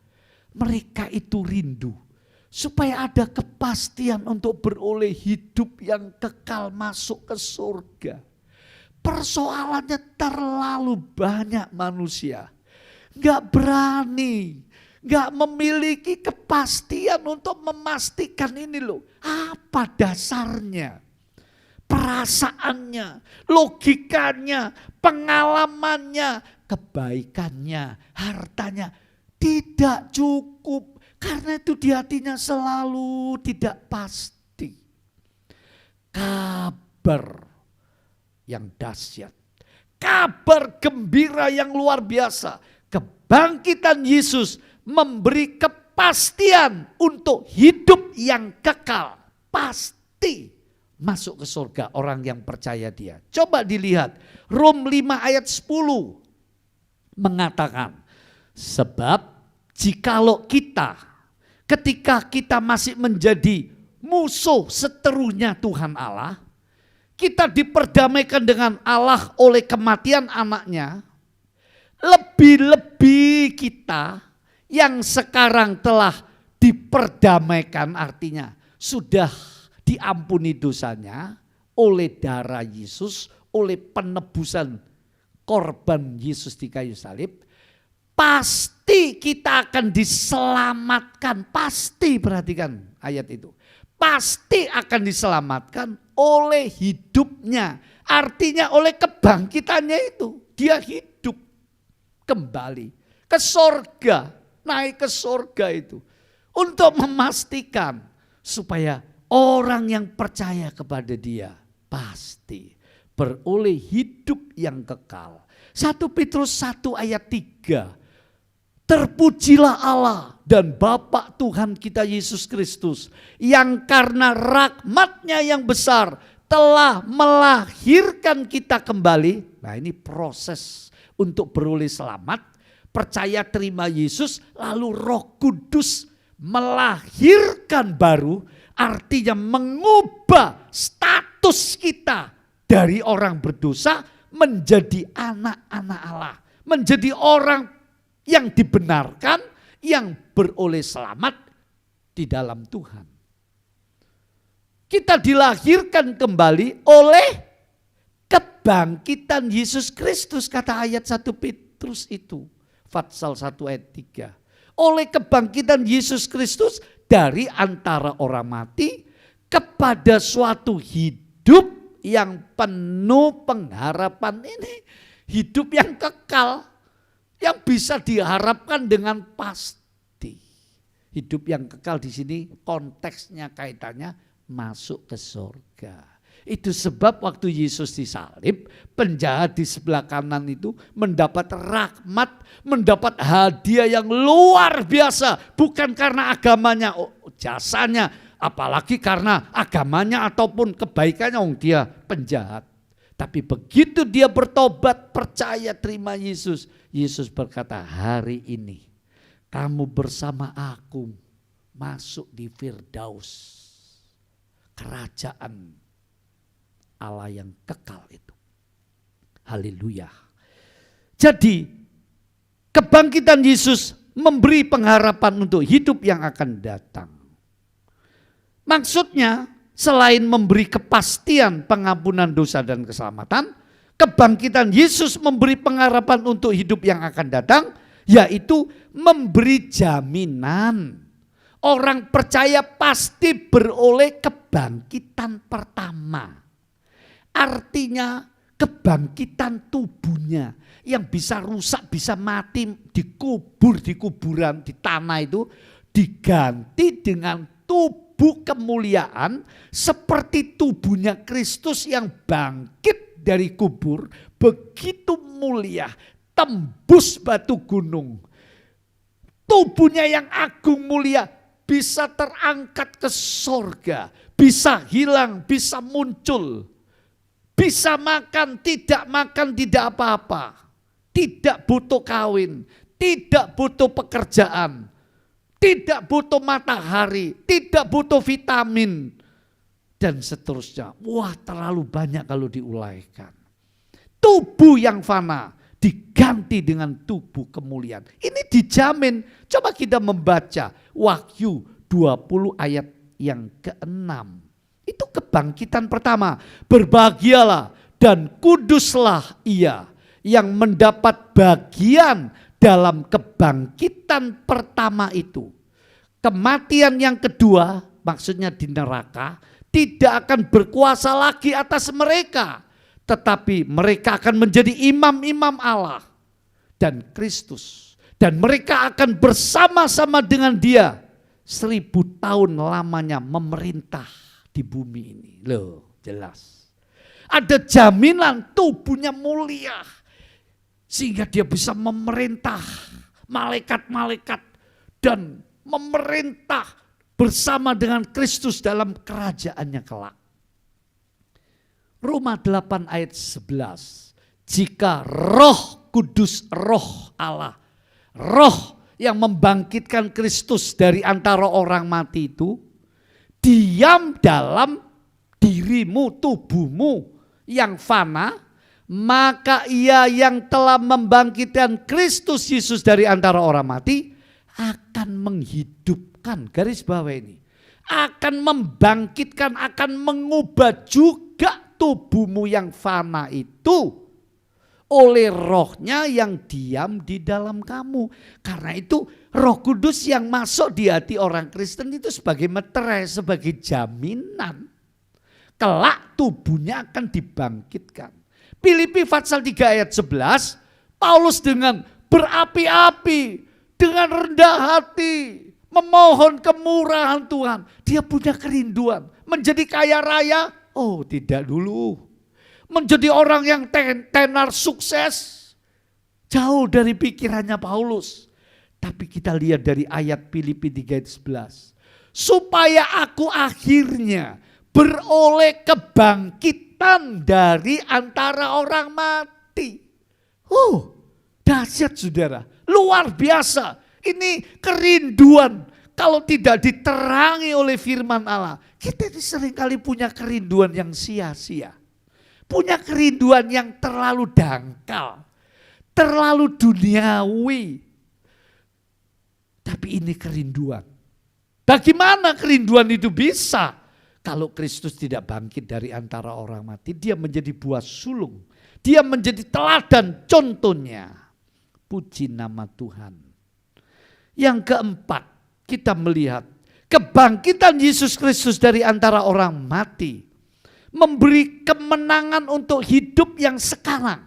mereka itu rindu supaya ada kepastian untuk beroleh hidup yang kekal masuk ke surga. Persoalannya terlalu banyak manusia. Gak berani, gak memiliki kepastian untuk memastikan ini loh. Apa dasarnya? Perasaannya, logikanya, pengalamannya, kebaikannya, hartanya tidak cukup. Karena itu di hatinya selalu tidak pasti. Kabar yang dahsyat, kabar gembira yang luar biasa. Kebangkitan Yesus memberi kepastian untuk hidup yang kekal. Pasti masuk ke surga orang yang percaya dia. Coba dilihat Rom 5 ayat 10 mengatakan, sebab jikalau kita ketika kita masih menjadi musuh seterunya Tuhan Allah, kita diperdamaikan dengan Allah oleh kematian anaknya, lebih-lebih kita yang sekarang telah diperdamaikan, artinya sudah diampuni dosanya oleh darah Yesus, oleh penebusan korban Yesus di kayu salib, pasti kita akan diselamatkan. Pasti, perhatikan ayat itu. Pasti akan diselamatkan oleh hidupnya. Artinya oleh kebangkitannya itu. Dia hidup kembali. ke sorga, naik ke sorga itu. Untuk memastikan supaya orang yang percaya kepada dia pasti beroleh hidup yang kekal. 1 Petrus 1 ayat 3. Terpujilah Allah dan Bapa Tuhan kita Yesus Kristus yang karena rahmat-Nya yang besar telah melahirkan kita kembali. Nah, ini proses untuk beroleh selamat, percaya terima Yesus, lalu Roh Kudus melahirkan baru, artinya mengubah status kita dari orang berdosa menjadi anak-anak Allah, menjadi orang yang dibenarkan, yang beroleh selamat di dalam Tuhan. Kita dilahirkan kembali oleh kebangkitan Yesus Kristus, kata ayat 1 Petrus itu. Fatsal 1 ayat 3. Oleh kebangkitan Yesus Kristus dari antara orang mati kepada suatu hidup yang penuh pengharapan ini. Hidup yang kekal. Yang bisa diharapkan dengan pasti. Hidup yang kekal di sini konteksnya kaitannya masuk ke surga. Itu sebab waktu Yesus disalib, penjahat di sebelah kanan itu mendapat rahmat, mendapat hadiah yang luar biasa. Bukan karena agamanya, jasanya, apalagi karena agamanya ataupun kebaikannya, dia penjahat. Tapi begitu dia bertobat, percaya, terima Yesus, Yesus berkata, hari ini kamu bersama aku masuk di Firdaus, kerajaan Allah yang kekal itu. Haleluya. Jadi kebangkitan Yesus memberi pengharapan untuk hidup yang akan datang. Maksudnya selain memberi kepastian pengampunan dosa dan keselamatan, kebangkitan Yesus memberi pengharapan untuk hidup yang akan datang, yaitu memberi jaminan. Orang percaya pasti beroleh kebangkitan pertama. Artinya kebangkitan tubuhnya yang bisa rusak, bisa mati, dikubur di kuburan, di tanah itu, diganti dengan tubuh kemuliaan seperti tubuhnya Kristus yang bangkit dari kubur, begitu mulia, tembus batu gunung. Tubuhnya yang agung mulia bisa terangkat ke sorga, bisa hilang, bisa muncul. Bisa makan, tidak apa-apa. Tidak butuh kawin, tidak butuh pekerjaan, tidak butuh matahari, tidak butuh vitamin, dan seterusnya. Wah, terlalu banyak kalau diuraikan. Tubuh yang fana diganti dengan tubuh kemuliaan. Ini dijamin. Coba kita membaca Wahyu 20 ayat yang ke-6. Itu kebangkitan pertama. Berbahagialah dan kuduslah ia yang mendapat bagian dalam kebangkitan pertama itu. Kematian yang kedua, maksudnya di neraka, tidak akan berkuasa lagi atas mereka. Tetapi mereka akan menjadi imam-imam Allah dan Kristus. Dan mereka akan bersama-sama dengan dia 1000 tahun lamanya memerintah di bumi ini. Loh, jelas. Ada jaminan tubuhnya mulia. Sehingga dia bisa memerintah malaikat-malaikat dan memerintah bersama dengan Kristus dalam kerajaannya kelak. Roma 8 ayat 11. Jika Roh Kudus, Roh Allah, Roh yang membangkitkan Kristus dari antara orang mati itu diam dalam dirimu, tubuhmu yang fana, maka ia yang telah membangkitkan Kristus Yesus dari antara orang mati akan menghidupkan, garis bawah ini, akan membangkitkan, akan mengubah juga tubuhmu yang fana itu oleh Rohnya yang diam di dalam kamu. Karena itu Roh Kudus yang masuk di hati orang Kristen itu sebagai meterai, sebagai jaminan. Kelak tubuhnya akan dibangkitkan. Filipi pasal 3 ayat 11, Paulus dengan berapi-api, dengan rendah hati, memohon kemurahan Tuhan. Dia punya kerinduan. Menjadi kaya raya? Oh tidak dulu. Menjadi orang yang tenar sukses? Jauh dari pikirannya Paulus. Tapi kita lihat dari ayat Filipi 3 ayat 11. Supaya aku akhirnya beroleh kebangkitan dari antara orang mati. Dahsyat saudara, luar biasa. Ini kerinduan. Kalau tidak diterangi oleh firman Allah, kita ini seringkali punya kerinduan yang sia-sia. Punya kerinduan yang terlalu dangkal, terlalu duniawi. Tapi ini kerinduan. Bagaimana kerinduan itu bisa? Kalau Kristus tidak bangkit dari antara orang mati, dia menjadi buah sulung. Dia menjadi teladan contohnya. Puji nama Tuhan. Yang keempat, kita melihat kebangkitan Yesus Kristus dari antara orang mati. Memberi kemenangan untuk hidup yang sekarang.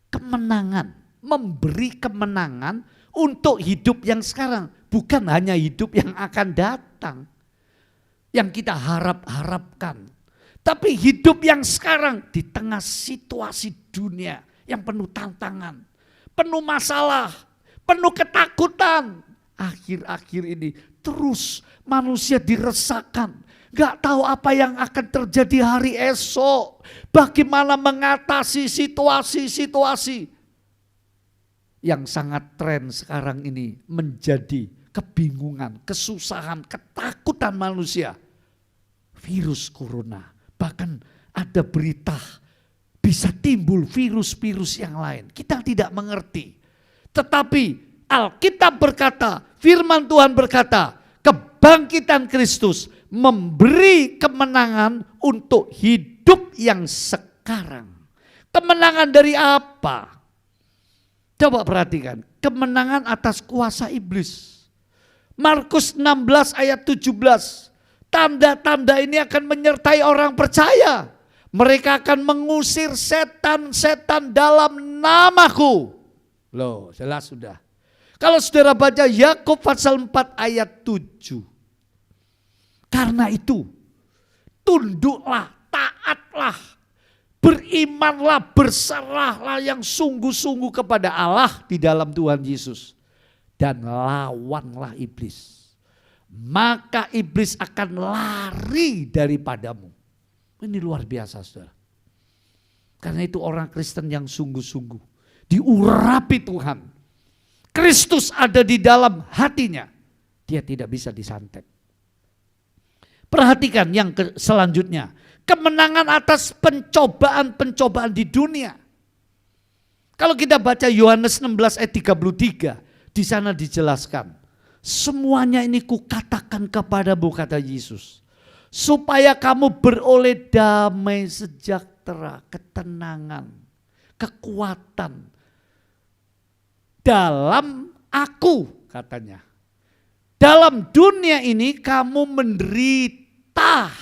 Kemenangan, memberi kemenangan untuk hidup yang sekarang. Bukan hanya hidup yang akan datang. Yang kita harap-harapkan. Tapi hidup yang sekarang di tengah situasi dunia yang penuh tantangan. Penuh masalah, penuh ketakutan. Akhir-akhir ini terus manusia diresahkan. Gak tahu apa yang akan terjadi hari esok. Bagaimana mengatasi situasi-situasi. Yang sangat tren sekarang ini menjadi kebingungan, kesusahan, ketakutan manusia. Virus corona. Bahkan ada berita bisa timbul virus-virus yang lain. Kita tidak mengerti. Tetapi Alkitab berkata, firman Tuhan berkata, kebangkitan Kristus memberi kemenangan untuk hidup yang sekarang. Kemenangan dari apa? Coba perhatikan, kemenangan atas kuasa iblis. Markus 16 ayat 17. Tanda-tanda ini akan menyertai orang percaya. Mereka akan mengusir setan-setan dalam namaku. Loh, jelas sudah. Kalau saudara baca Yakub pasal 4 ayat 7. Karena itu, tunduklah, taatlah, berimanlah, berserahlah yang sungguh-sungguh kepada Allah di dalam Tuhan Yesus. Dan lawanlah iblis. Maka iblis akan lari daripadamu. Ini luar biasa saudara. Karena itu orang Kristen yang sungguh-sungguh diurapi Tuhan. Kristus ada di dalam hatinya. Dia tidak bisa disantet. Perhatikan yang selanjutnya. Kemenangan atas pencobaan-pencobaan di dunia. Kalau kita baca Yohanes 16 ayat 33. Di sana dijelaskan. Semuanya ini kukatakan kepadamu, kata Yesus. Supaya kamu beroleh damai sejahtera, ketenangan, kekuatan. Dalam aku, katanya. Dalam dunia ini kamu menderita.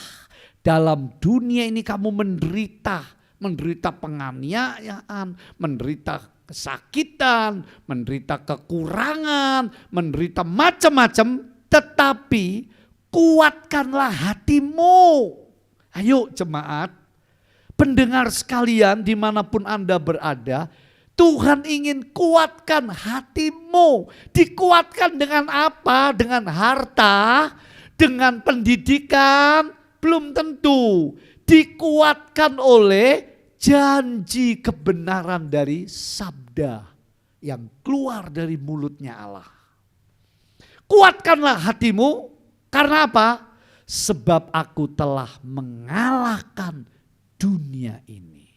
Dalam dunia ini kamu menderita. Menderita penganiayaan, menderita kesakitan, menderita kekurangan, menderita macam-macam. Tetapi kuatkanlah hatimu. Ayo jemaat, pendengar sekalian dimanapun Anda berada, Tuhan ingin kuatkan hatimu. Dikuatkan dengan apa? Dengan harta, dengan pendidikan? Belum tentu. Dikuatkan oleh janji kebenaran dari sabda yang keluar dari mulutnya Allah. Kuatkanlah hatimu, karena apa? Sebab aku telah mengalahkan dunia ini.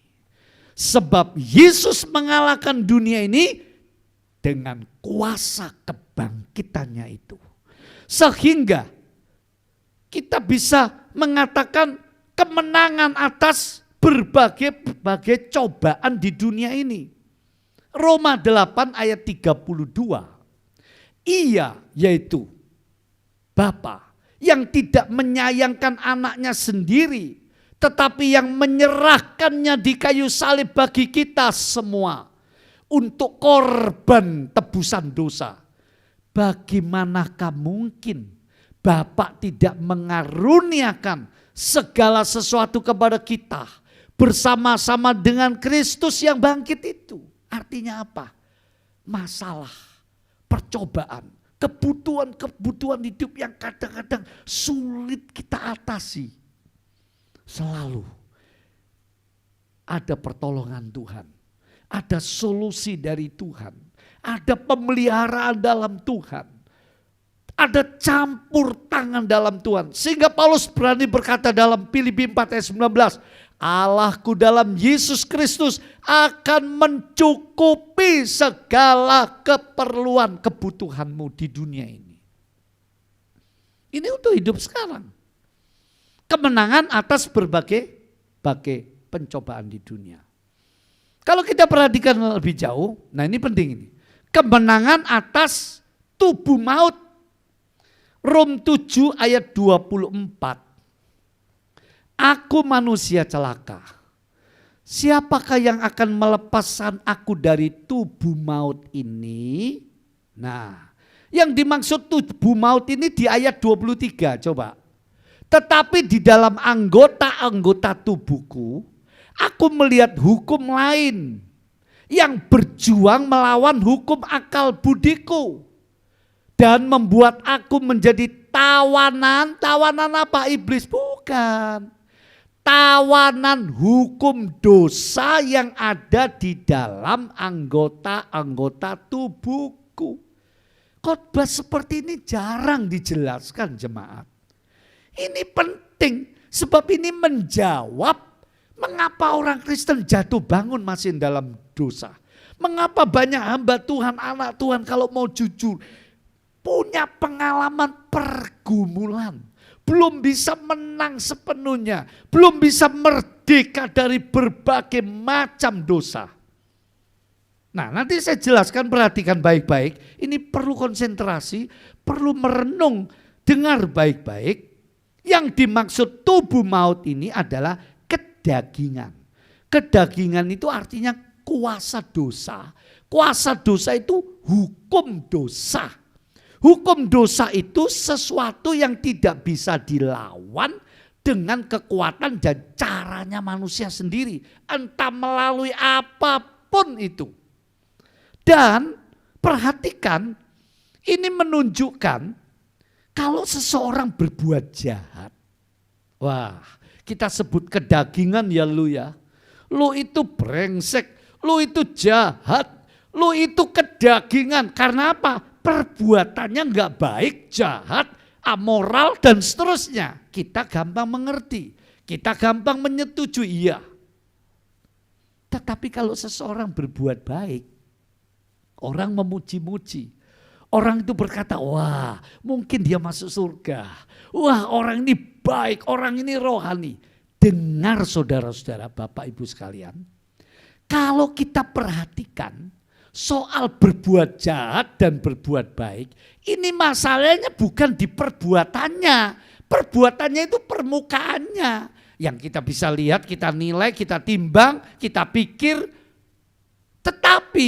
Sebab Yesus mengalahkan dunia ini dengan kuasa kebangkitannya itu. Sehingga kita bisa mengatakan kemenangan atas berbagai cobaan di dunia ini. Roma 8 ayat 32. Ia yaitu Bapa yang tidak menyayangkan anaknya sendiri, tetapi yang menyerahkannya di kayu salib bagi kita semua. untuk korban tebusan dosa. Bagaimanakah mungkin Bapa tidak mengaruniakan segala sesuatu kepada kita bersama-sama dengan Kristus yang bangkit itu? Artinya apa? Masalah, percobaan, kebutuhan hidup yang kadang-kadang sulit kita atasi. Selalu ada pertolongan Tuhan, ada solusi dari Tuhan, ada pemeliharaan dalam Tuhan, ada campur tangan dalam Tuhan. Sehingga Paulus berani berkata dalam Filipi 4 ayat 19, Allahku dalam Yesus Kristus akan mencukupi segala keperluan kebutuhanmu di dunia ini. Ini untuk hidup sekarang. Kemenangan atas berbagai pencobaan di dunia. Kalau kita perhatikan lebih jauh, nah ini penting ini. Kemenangan atas tubuh maut. Rom 7 ayat 24. Aku manusia celaka. Siapakah yang akan melepaskan aku dari tubuh maut ini? Nah, yang dimaksud tubuh maut ini di ayat 23, coba. Tetapi di dalam anggota-anggota tubuhku, aku melihat hukum lain yang berjuang melawan hukum akal budiku dan membuat aku menjadi tawanan. Tawanan apa? Iblis? Bukan. Tawanan hukum dosa yang ada di dalam anggota-anggota tubuhku. Khotbah seperti ini jarang dijelaskan jemaat. Ini penting sebab ini menjawab mengapa orang Kristen jatuh bangun masih dalam dosa. Mengapa banyak hamba Tuhan, anak Tuhan kalau mau jujur punya pengalaman pergumulan. Belum bisa menang sepenuhnya. Belum bisa merdeka dari berbagai macam dosa. Nah, nanti saya jelaskan, perhatikan baik-baik. Ini perlu konsentrasi, perlu merenung, dengar baik-baik. Yang dimaksud tubuh maut ini adalah kedagingan. Kedagingan itu artinya kuasa dosa. Kuasa dosa itu hukum dosa. Hukum dosa itu sesuatu yang tidak bisa dilawan dengan kekuatan dan caranya manusia sendiri. Entah melalui apapun itu. Dan perhatikan, ini menunjukkan kalau seseorang berbuat jahat, wah kita sebut kedagingan ya lu ya. Lu itu brengsek, lu itu jahat, lu itu kedagingan. Karena apa? Perbuatannya enggak baik, jahat, amoral dan seterusnya. Kita gampang mengerti, kita gampang menyetujui, iya. Tetapi kalau seseorang berbuat baik, orang memuji-muji. Orang itu berkata, wah mungkin dia masuk surga. Wah orang ini baik, orang ini rohani. Dengar saudara-saudara, Bapak Ibu sekalian. Kalau kita perhatikan soal berbuat jahat dan berbuat baik. Ini masalahnya bukan di perbuatannya. Perbuatannya itu permukaannya. Yang kita bisa lihat, kita nilai, kita timbang, kita pikir. Tetapi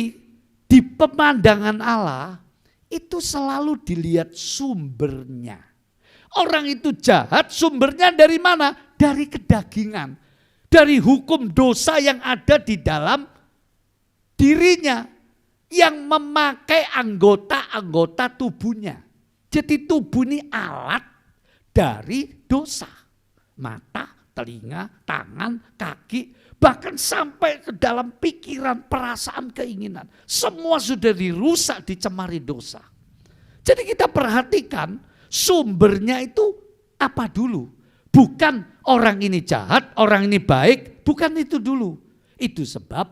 di pemandangan Allah, itu selalu dilihat sumbernya. Orang itu jahat, sumbernya dari mana? Dari kedagingan. Dari hukum dosa yang ada di dalam dirinya. Yang memakai anggota-anggota tubuhnya. Jadi tubuh ini alat dari dosa. Mata, telinga, tangan, kaki. Bahkan sampai ke dalam pikiran, perasaan, keinginan. Semua sudah dirusak, dicemari dosa. Jadi kita perhatikan sumbernya itu apa dulu. Bukan orang ini jahat, orang ini baik. Bukan itu dulu. Itu sebab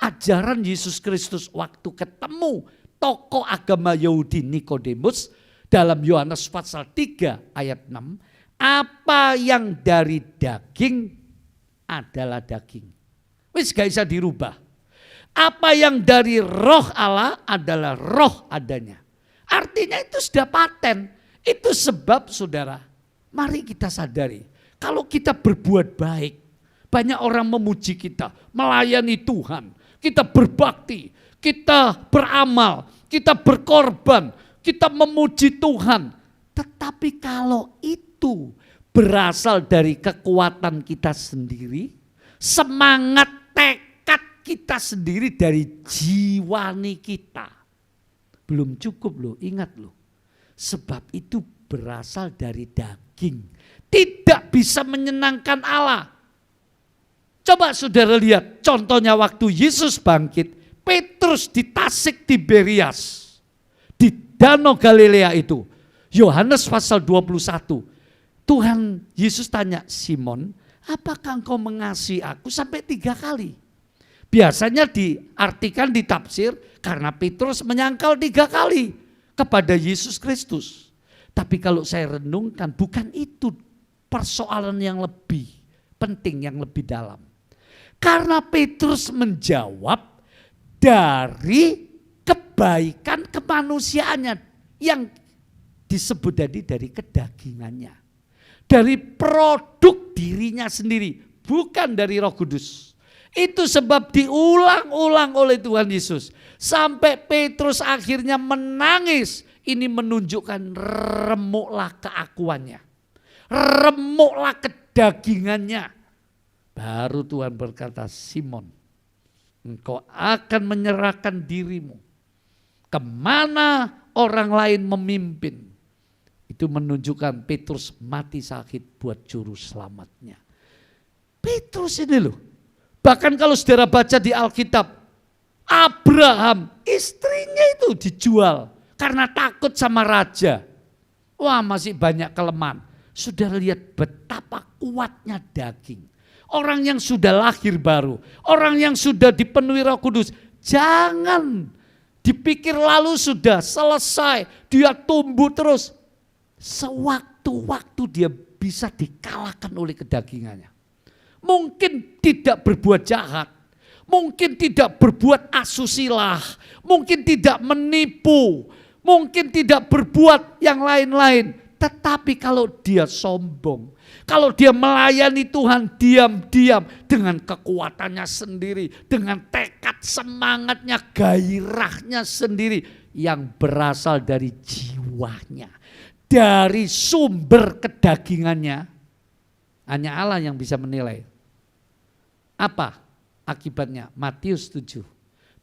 ajaran Yesus Kristus waktu ketemu tokoh agama Yahudi Nikodemus dalam Yohanes pasal 3 ayat 6. Apa yang dari daging adalah daging. Wis gak bisa dirubah. Apa yang dari roh Allah adalah roh adanya. Artinya itu sudah paten. Itu sebab saudara, mari kita sadari. Kalau kita berbuat baik, Banyak orang memuji kita, melayani Tuhan, kita berbakti, kita beramal, kita berkorban, kita memuji Tuhan. Tetapi kalau itu berasal dari kekuatan kita sendiri, semangat tekad kita sendiri dari jiwani kita, belum cukup loh, ingat loh. Sebab itu berasal dari daging. Tidak bisa menyenangkan Allah. Coba saudara lihat contohnya waktu Yesus bangkit. Petrus di Tasik Tiberias. Di Danau Galilea itu. Yohanes pasal 21. Tuhan Yesus tanya, Simon, apakah engkau mengasihi aku? Sampai 3 kali. Biasanya diartikan di tafsir karena Petrus menyangkal 3 kali kepada Yesus Kristus. Tapi kalau saya renungkan, bukan itu persoalan yang lebih penting, yang lebih dalam. Karena Petrus menjawab dari kebaikan kemanusiaannya yang disebut tadi dari kedagingannya. Dari produk dirinya sendiri, bukan dari Roh Kudus. Itu sebab diulang-ulang oleh Tuhan Yesus. Sampai Petrus akhirnya menangis. Ini menunjukkan remuklah keakuannya. Remuklah kedagingannya. Baru Tuhan berkata, Simon, engkau akan menyerahkan dirimu. Kemana orang lain memimpin. Itu menunjukkan Petrus mati sakit buat juru selamatnya. Petrus ini loh. Bahkan kalau saudara baca di Alkitab, Abraham, istrinya itu dijual karena takut sama raja. Wah, masih banyak kelemahan. Saudara lihat betapa kuatnya daging. Orang yang sudah lahir baru, orang yang sudah dipenuhi Roh Kudus, jangan dipikir lalu sudah selesai, dia tumbuh terus. Sewaktu-waktu dia bisa dikalahkan oleh kedagingannya. Mungkin tidak berbuat jahat, mungkin tidak berbuat asusila, mungkin tidak menipu, mungkin tidak berbuat yang lain-lain. Tetapi kalau dia sombong, kalau dia melayani Tuhan diam-diam dengan kekuatannya sendiri, dengan tekad semangatnya, gairahnya sendiri yang berasal dari jiwanya, dari sumber kedagingannya, hanya Allah yang bisa menilai. Apa akibatnya? Matius 7.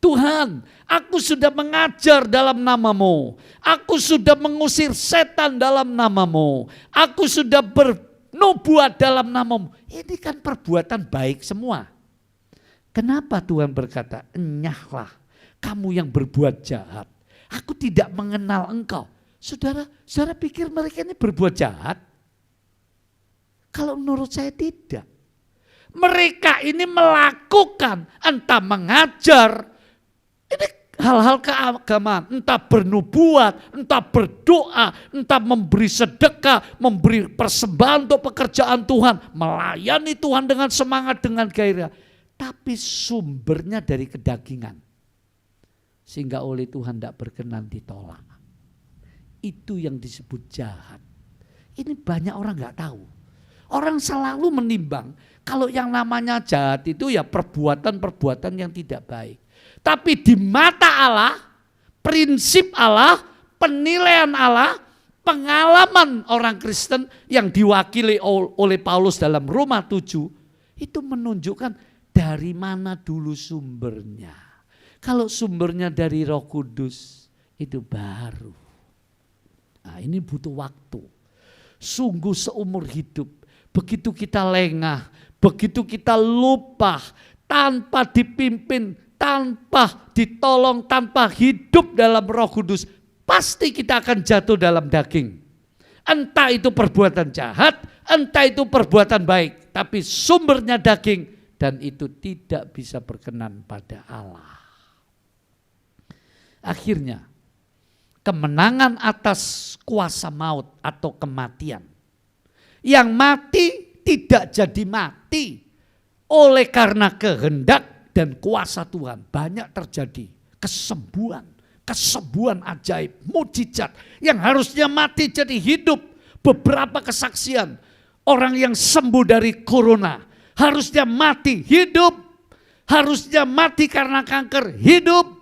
Tuhan, aku sudah mengajar dalam namamu. Aku sudah mengusir setan dalam namamu. Aku sudah bernubuat dalam namamu. Ini kan perbuatan baik semua. Kenapa Tuhan berkata, enyahlah kamu yang berbuat jahat. Aku tidak mengenal engkau. Saudara pikir mereka ini berbuat jahat? Kalau menurut saya tidak. Mereka ini melakukan, entah mengajar, ini hal-hal keagamaan, entah bernubuat, entah berdoa, entah memberi sedekah, memberi persembahan untuk pekerjaan Tuhan, melayani Tuhan dengan semangat, dengan gairah. Tapi sumbernya dari kedagingan. Sehingga oleh Tuhan tidak berkenan ditolak. Itu yang disebut jahat. Ini banyak orang nggak tahu. Orang selalu menimbang kalau yang namanya jahat itu ya perbuatan-perbuatan yang tidak baik. Tapi di mata Allah, prinsip Allah, penilaian Allah, pengalaman orang Kristen yang diwakili oleh Paulus dalam Roma 7, itu menunjukkan dari mana dulu sumbernya. Kalau sumbernya dari Roh Kudus, itu baru. Nah, ini butuh waktu. Sungguh seumur hidup. Begitu kita lengah, begitu kita lupa, tanpa dipimpin, tanpa ditolong, tanpa hidup dalam Roh Kudus, pasti kita akan jatuh dalam daging. Entah itu perbuatan jahat, entah itu perbuatan baik, tapi sumbernya daging dan itu tidak bisa berkenan pada Allah. Akhirnya, kemenangan atas kuasa maut atau kematian. Yang mati tidak jadi mati oleh karena kehendak dan kuasa Tuhan. Banyak terjadi kesembuhan ajaib, mujizat yang harusnya mati jadi hidup. Beberapa kesaksian orang yang sembuh dari corona, harusnya mati, hidup, harusnya mati karena kanker, hidup.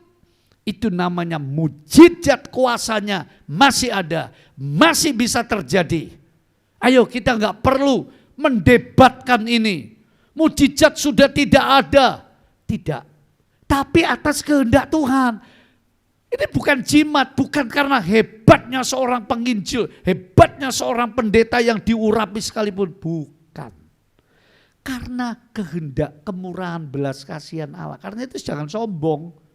Itu namanya mujizat, kuasanya masih ada, masih bisa terjadi. Ayo kita nggak perlu mendebatkan ini. Mujizat sudah tidak ada. Tidak. Tapi atas kehendak Tuhan. Ini bukan jimat, bukan karena hebatnya seorang penginjil, hebatnya seorang pendeta yang diurapi sekalipun. Bukan. Karena kehendak, kemurahan, belas kasihan Allah. Karena itu jangan sombong.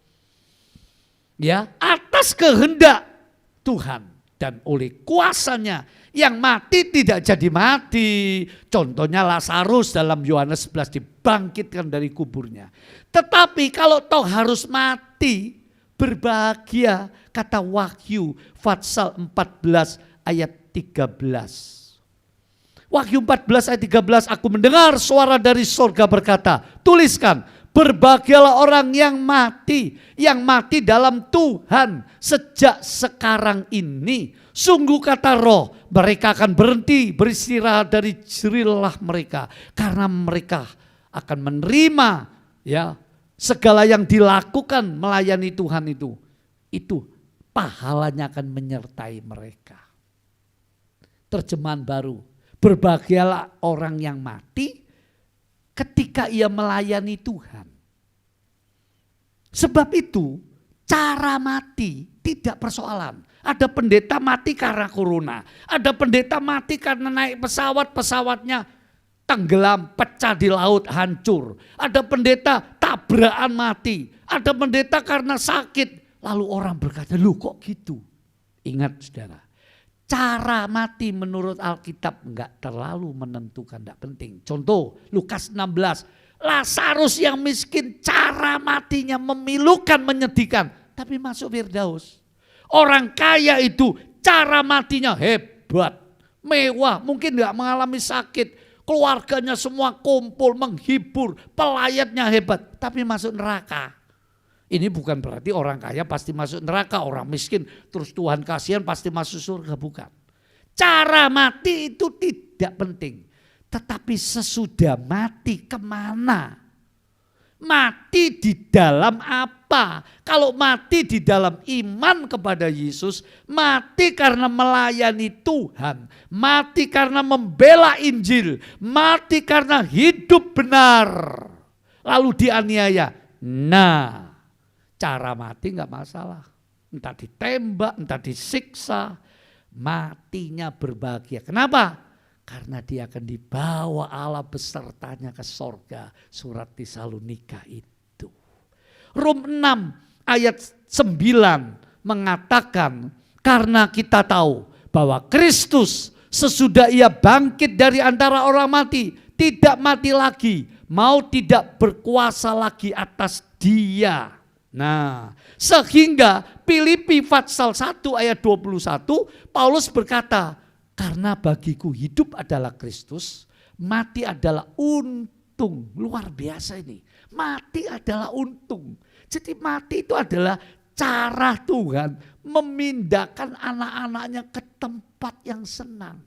Ya, atas kehendak Tuhan dan oleh kuasanya yang mati tidak jadi mati. Contohnya Lazarus dalam Yohanes 11 dibangkitkan dari kuburnya. Tetapi kalau toh harus mati, berbahagia, kata Wahyu Fatsal 14 ayat 13. Wahyu 14 ayat 13, aku mendengar suara dari sorga berkata, tuliskan, berbahagialah orang yang mati dalam Tuhan sejak sekarang ini. Sungguh kata Roh, mereka akan berhenti beristirahat dari jerilah mereka. Karena mereka akan menerima ya segala yang dilakukan melayani Tuhan itu. Itu pahalanya akan menyertai mereka. Terjemahan baru, berbahagialah orang yang mati ketika ia melayani Tuhan. Sebab itu cara mati tidak persoalan. Ada pendeta mati karena corona. Ada pendeta mati karena naik pesawat, pesawatnya tenggelam, pecah di laut, hancur. Ada pendeta tabrakan mati. Ada pendeta karena sakit. Lalu orang berkata, loh kok gitu? Ingat saudara, cara mati menurut Alkitab enggak terlalu menentukan, enggak penting. Contoh Lukas 16, Lazarus yang miskin cara matinya memilukan, menyedihkan, tapi masuk Firdaus. Orang kaya itu cara matinya hebat, mewah, mungkin enggak mengalami sakit, keluarganya semua kumpul menghibur, pelayannya hebat, tapi masuk neraka. Ini bukan berarti orang kaya pasti masuk neraka, orang miskin terus Tuhan kasihan pasti masuk surga, bukan. Cara mati itu tidak penting. Tetapi sesudah mati kemana? Mati di dalam apa? Kalau mati di dalam iman kepada Yesus, mati karena melayani Tuhan, mati karena membela Injil, mati karena hidup benar, lalu dianiaya. Nah, cara mati enggak masalah. Entah ditembak, entah disiksa, matinya berbahagia. Kenapa? Karena dia akan dibawa Allah besertanya ke sorga. Surat Tesalonika itu. Rom 6 ayat 9 mengatakan, karena kita tahu bahwa Kristus sesudah ia bangkit dari antara orang mati, tidak mati lagi, mau tidak berkuasa lagi atas dia. Nah, sehingga Filipi Fatsal 1 ayat 21 Paulus berkata, karena bagiku hidup adalah Kristus, mati adalah untung. Luar biasa ini, mati adalah untung. Jadi mati itu adalah cara Tuhan memindahkan anak-anaknya ke tempat yang senang.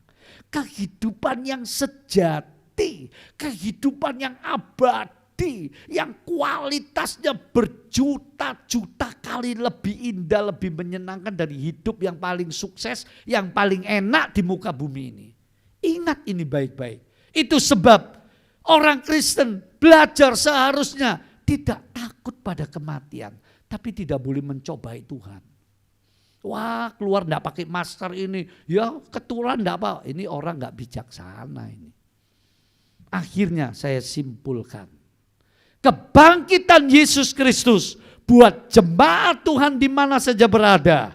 Kehidupan yang sejati, kehidupan yang abadi, yang kualitasnya berjuta-juta kali lebih indah, lebih menyenangkan dari hidup yang paling sukses, yang paling enak di muka bumi ini. Ingat ini baik-baik. Itu sebab orang Kristen belajar seharusnya tidak takut pada kematian, tapi tidak boleh mencobai Tuhan. Wah, keluar enggak pakai masker ini, ya ketulan enggak apa, ini orang enggak bijaksana ini. Akhirnya saya simpulkan, kebangkitan Yesus Kristus buat jemaat Tuhan di mana saja berada,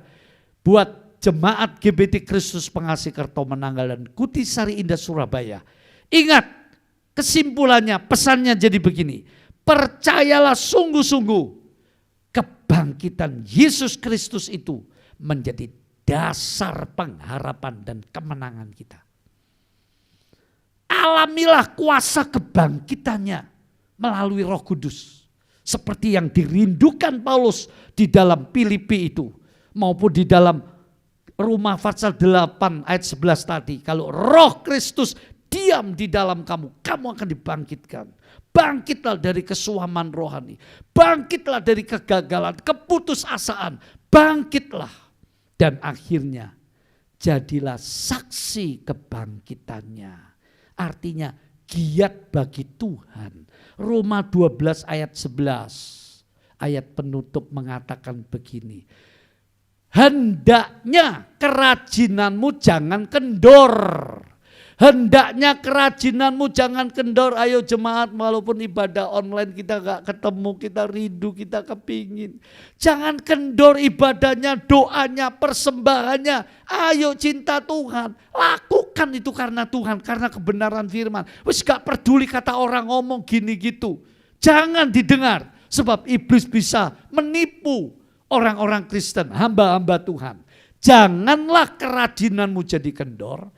buat jemaat GBT Kristus Pengasih Kertomenanggal dan Kutisari Indah Surabaya. Ingat, kesimpulannya, pesannya jadi begini, percayalah sungguh-sungguh, kebangkitan Yesus Kristus itu menjadi dasar pengharapan dan kemenangan kita. Alamilah kuasa kebangkitannya melalui Roh Kudus. Seperti yang dirindukan Paulus di dalam Filipi itu, maupun di dalam Roma Fatsal 8 ayat 11 tadi. Kalau Roh Kristus diam di dalam kamu, kamu akan dibangkitkan. Bangkitlah dari kesuaman rohani, bangkitlah dari kegagalan, keputusasaan, bangkitlah. Dan akhirnya jadilah saksi kebangkitannya. Artinya giat bagi Tuhan. Roma 12 ayat 11, ayat penutup mengatakan begini. Hendaknya kerajinanmu jangan kendor. Hendaknya kerajinanmu jangan kendor. Ayo jemaat, walaupun ibadah online kita gak ketemu, kita rindu, kita kepingin. Jangan kendor ibadahnya, doanya, persembahannya. Ayo cinta Tuhan, lakukan itu karena Tuhan, karena kebenaran firman. Wis gak peduli kata orang ngomong gini gitu. Jangan didengar, sebab iblis bisa menipu orang-orang Kristen, hamba-hamba Tuhan. Janganlah kerajinanmu jadi kendor.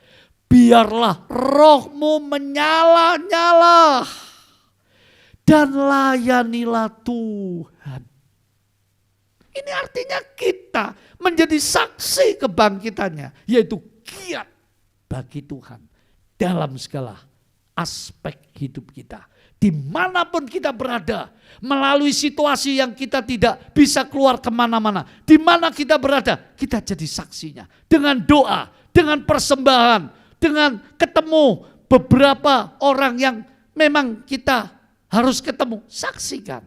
Biarlah rohmu menyala-nyala dan layanilah Tuhan. Ini artinya kita menjadi saksi kebangkitannya, yaitu giat bagi Tuhan dalam segala aspek hidup kita. Dimanapun kita berada, melalui situasi yang kita tidak bisa keluar kemana-mana, di mana kita berada, kita jadi saksinya. Dengan doa, dengan persembahan, dengan ketemu beberapa orang yang memang kita harus ketemu. Saksikan,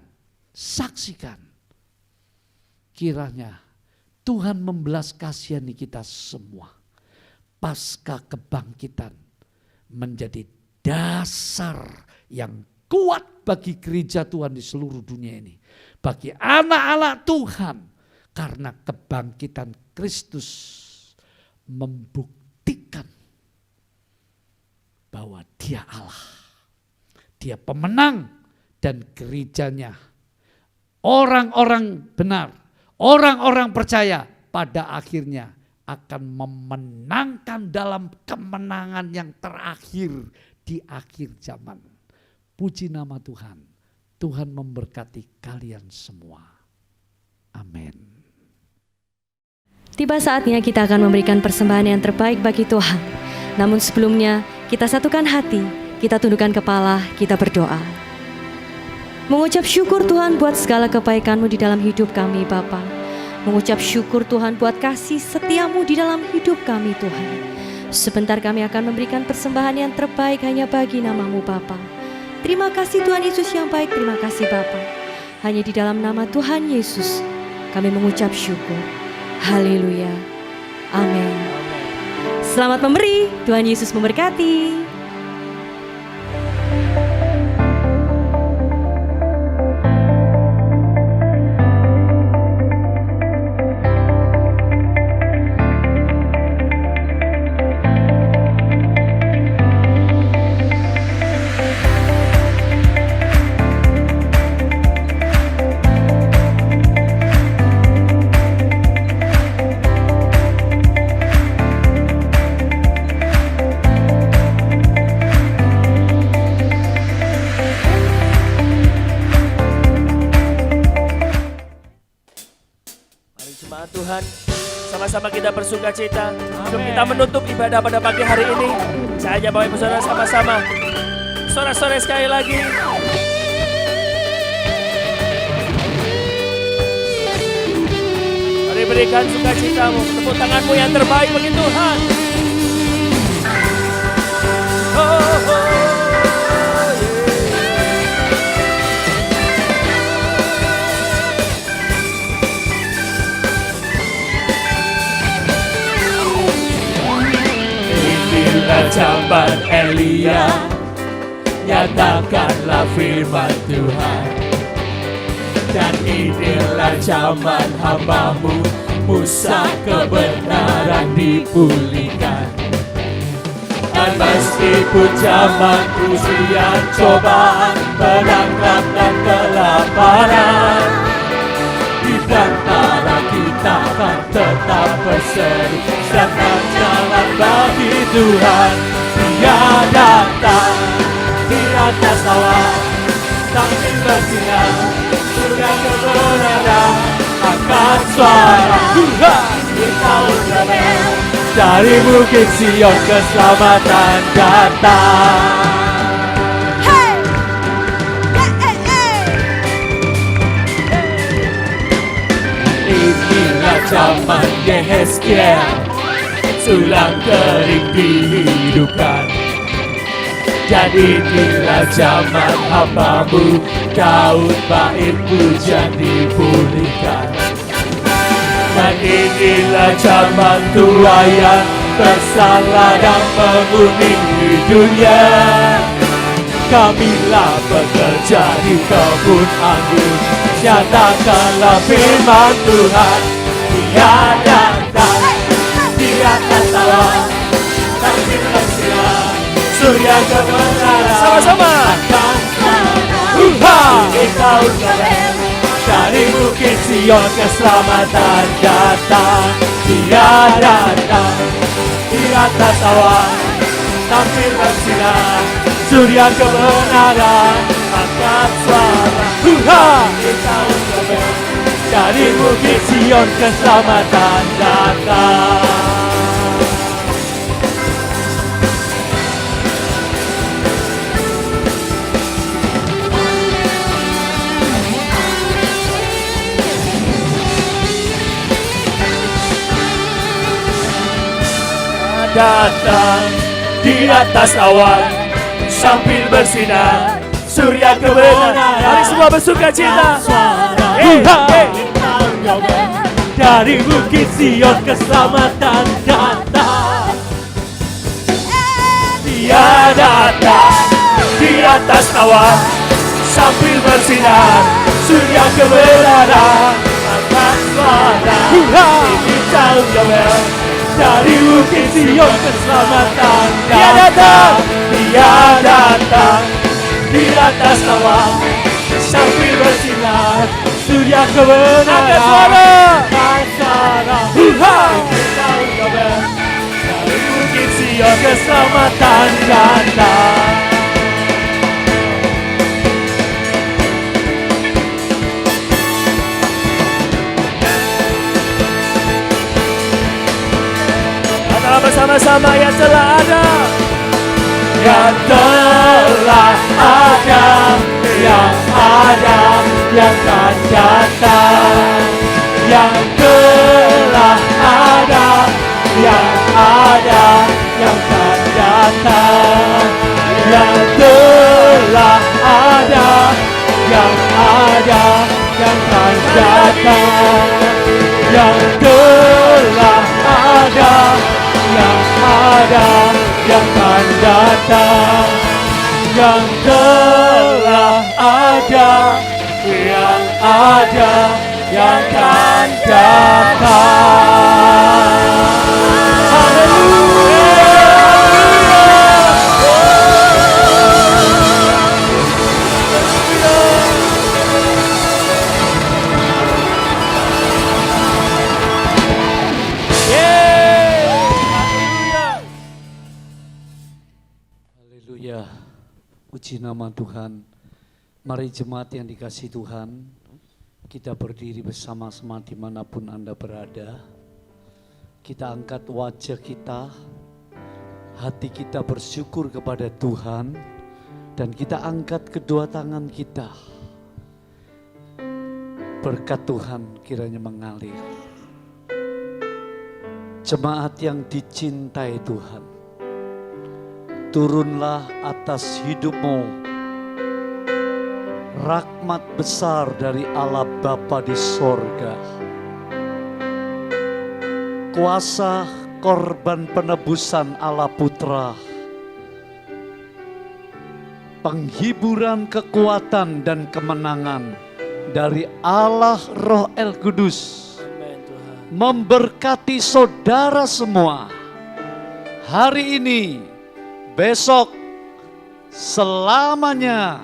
saksikan. Kiranya Tuhan membelas kasihani kita semua. Pasca kebangkitan menjadi dasar yang kuat bagi gereja Tuhan di seluruh dunia ini. Bagi anak-anak Tuhan. Karena kebangkitan Kristus membuktikan bahwa dia Allah. Dia pemenang dan gerejanya orang-orang benar, orang-orang percaya pada akhirnya akan memenangkan dalam kemenangan yang terakhir di akhir zaman. Puji nama Tuhan. Tuhan memberkati kalian semua. Amin. Tiba saatnya kita akan memberikan persembahan yang terbaik bagi Tuhan. Namun sebelumnya, kita satukan hati, kita tundukkan kepala, kita berdoa. Mengucap syukur Tuhan buat segala kebaikan-Mu di dalam hidup kami Bapa. Mengucap syukur Tuhan buat kasih setia-Mu di dalam hidup kami Tuhan. Sebentar kami akan memberikan persembahan yang terbaik hanya bagi nama-Mu Bapa. Terima kasih Tuhan Yesus yang baik, terima kasih Bapa. Hanya di dalam nama Tuhan Yesus kami mengucap syukur. Haleluya. Amin. Selamat memberi, Tuhan Yesus memberkati. Tuhan, sama-sama kita bersuka cita untuk kita menutup ibadah pada pagi hari ini. Saya ajak Bapak Ibu Saudara sama-sama sore-sore sekali lagi. Mari berikan sukacitamu, tepuk tanganmu yang terbaik bagi Tuhan. Oh, oh, yeah. Zaman Elia, nyatakanlah firman Tuhan. Dan inilah zaman hamba-Mu, Musa, kebenaran dipulihkan. Dan meskipun zaman ujian, cobaan, penangkap dan kelaparan, di antara kita akan tetap berseru, sedang jalan bagi Tuhan. Dia datang di atas awan, tapi bersinar, surga kebenaran, angkat suara Tuhan di tahun Babel. Dari Bukit Sion keselamatan datang. Inilah zaman Yehezkiel, sulang kering dihidupkan. Dan inilah zaman hambamu Daud, bait pujian dipulihkan. Dan inilah zaman tuayan bersalah dan menguningi dunia. Kamilah bekerja di kebun anggur, nyatakanlah firman Tuhan. Dia datang di atas awan, tampil bersinar, surya kebenaran. Sama-sama. Tahun Babel, dari Bukit Sion keselamatan datang. Dia datang di atas awan, tampil bersinar, surya kebenaran angkat suara. Tahun Babel, dari Bukit Sion keselamatan datang. Datang di atas awan sambil bersinar, surya kebenaran. Mari semua bersuka cita. Dari Bukit Sion keselamatan datang. Dia datang di atas awan sambil bersinar, surya kebenaran angkat suara. Ini tahun Yobel, dari Bukit Sion keselamatan Dia datang. Dia datang di atas awan sambil bersinar, surya kebenaran. Angkat suara. Angkat suara. Dari Bukit Sion keselamatan datang. Bersama-sama yang telah ada, Yang telah ada, yang ada, yang akan datang. Yang telah ada, yang ada, yang akan datang. Yang telah ada, yang ada, yang akan datang. Yang telah ada, yang ada, yang akan datang. Yang telah ada, yang ada, yang akan datang. Haleluya. Puji nama Tuhan. Mari jemaat yang dikasihi Tuhan, kita berdiri bersama-sama dimanapun Anda berada. Kita angkat wajah kita, hati kita bersyukur kepada Tuhan, dan kita angkat kedua tangan kita. Berkat Tuhan kiranya mengalir. Jemaat yang dicintai Tuhan, turunlah atas hidupmu rahmat besar dari Allah Bapa di sorga. Kuasa korban penebusan Allah Putra, penghiburan kekuatan dan kemenangan dari Allah Roh El Kudus memberkati saudara semua hari ini, besok, selamanya,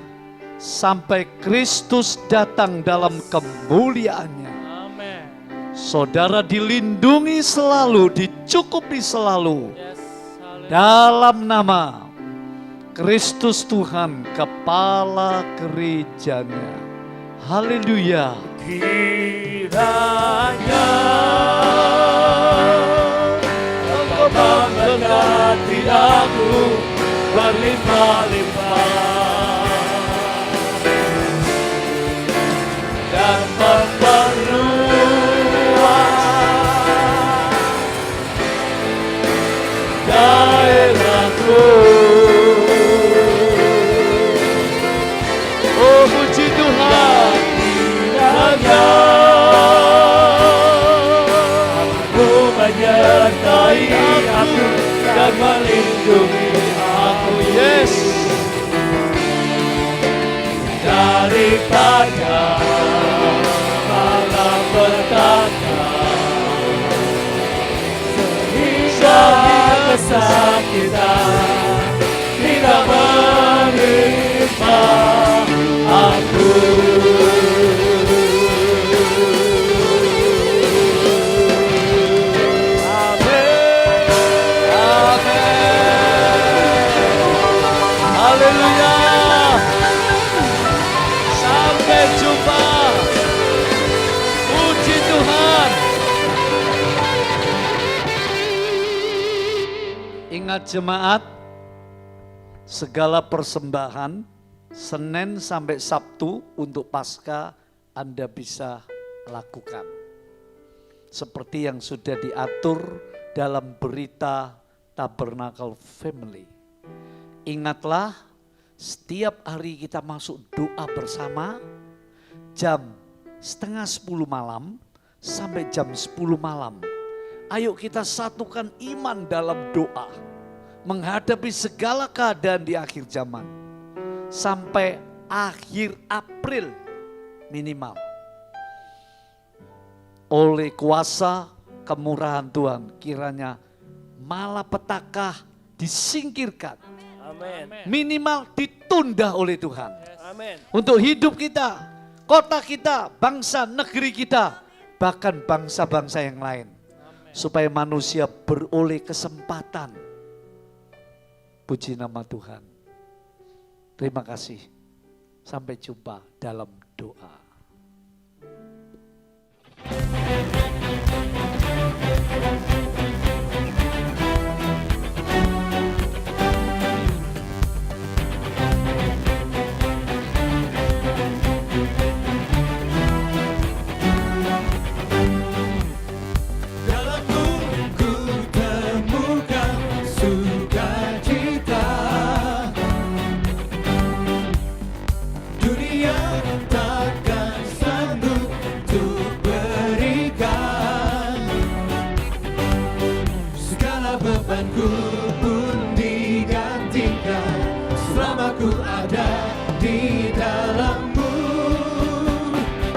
sampai Kristus datang dalam kemuliaannya. Amin. Saudara dilindungi selalu, dicukupi selalu. Yes, haleluya. Dalam nama Kristus Tuhan, Kepala Gerejanya. Haleluya. Kiranya Engkau berlimpah-limpah dan memperluas daerahku. Oh, puji Tuhan, kiranya aku menyertai aku dan melindungi aku, yes, daripada malapetaka sehingga kesakitan tidak menimpa aku. Haleluya. Sampai jumpa. Puji Tuhan. Ingat jemaat, segala persembahan Senin sampai Sabtu untuk Paskah Anda bisa lakukan. Seperti yang sudah diatur dalam berita Tabernacle Family. Ingatlah, setiap hari kita masuk doa bersama jam 9:30 malam sampai jam 10 malam. Ayo kita satukan iman dalam doa menghadapi segala keadaan di akhir zaman sampai akhir April minimal. Oleh kuasa kemurahan Tuhan, kiranya malapetaka disingkirkan. Amin. Minimal ditunda oleh Tuhan. Amin. Untuk hidup kita, kota kita, bangsa, negeri kita, bahkan bangsa-bangsa yang lain. Supaya manusia beroleh kesempatan. Puji nama Tuhan. Terima kasih. Sampai jumpa dalam doa.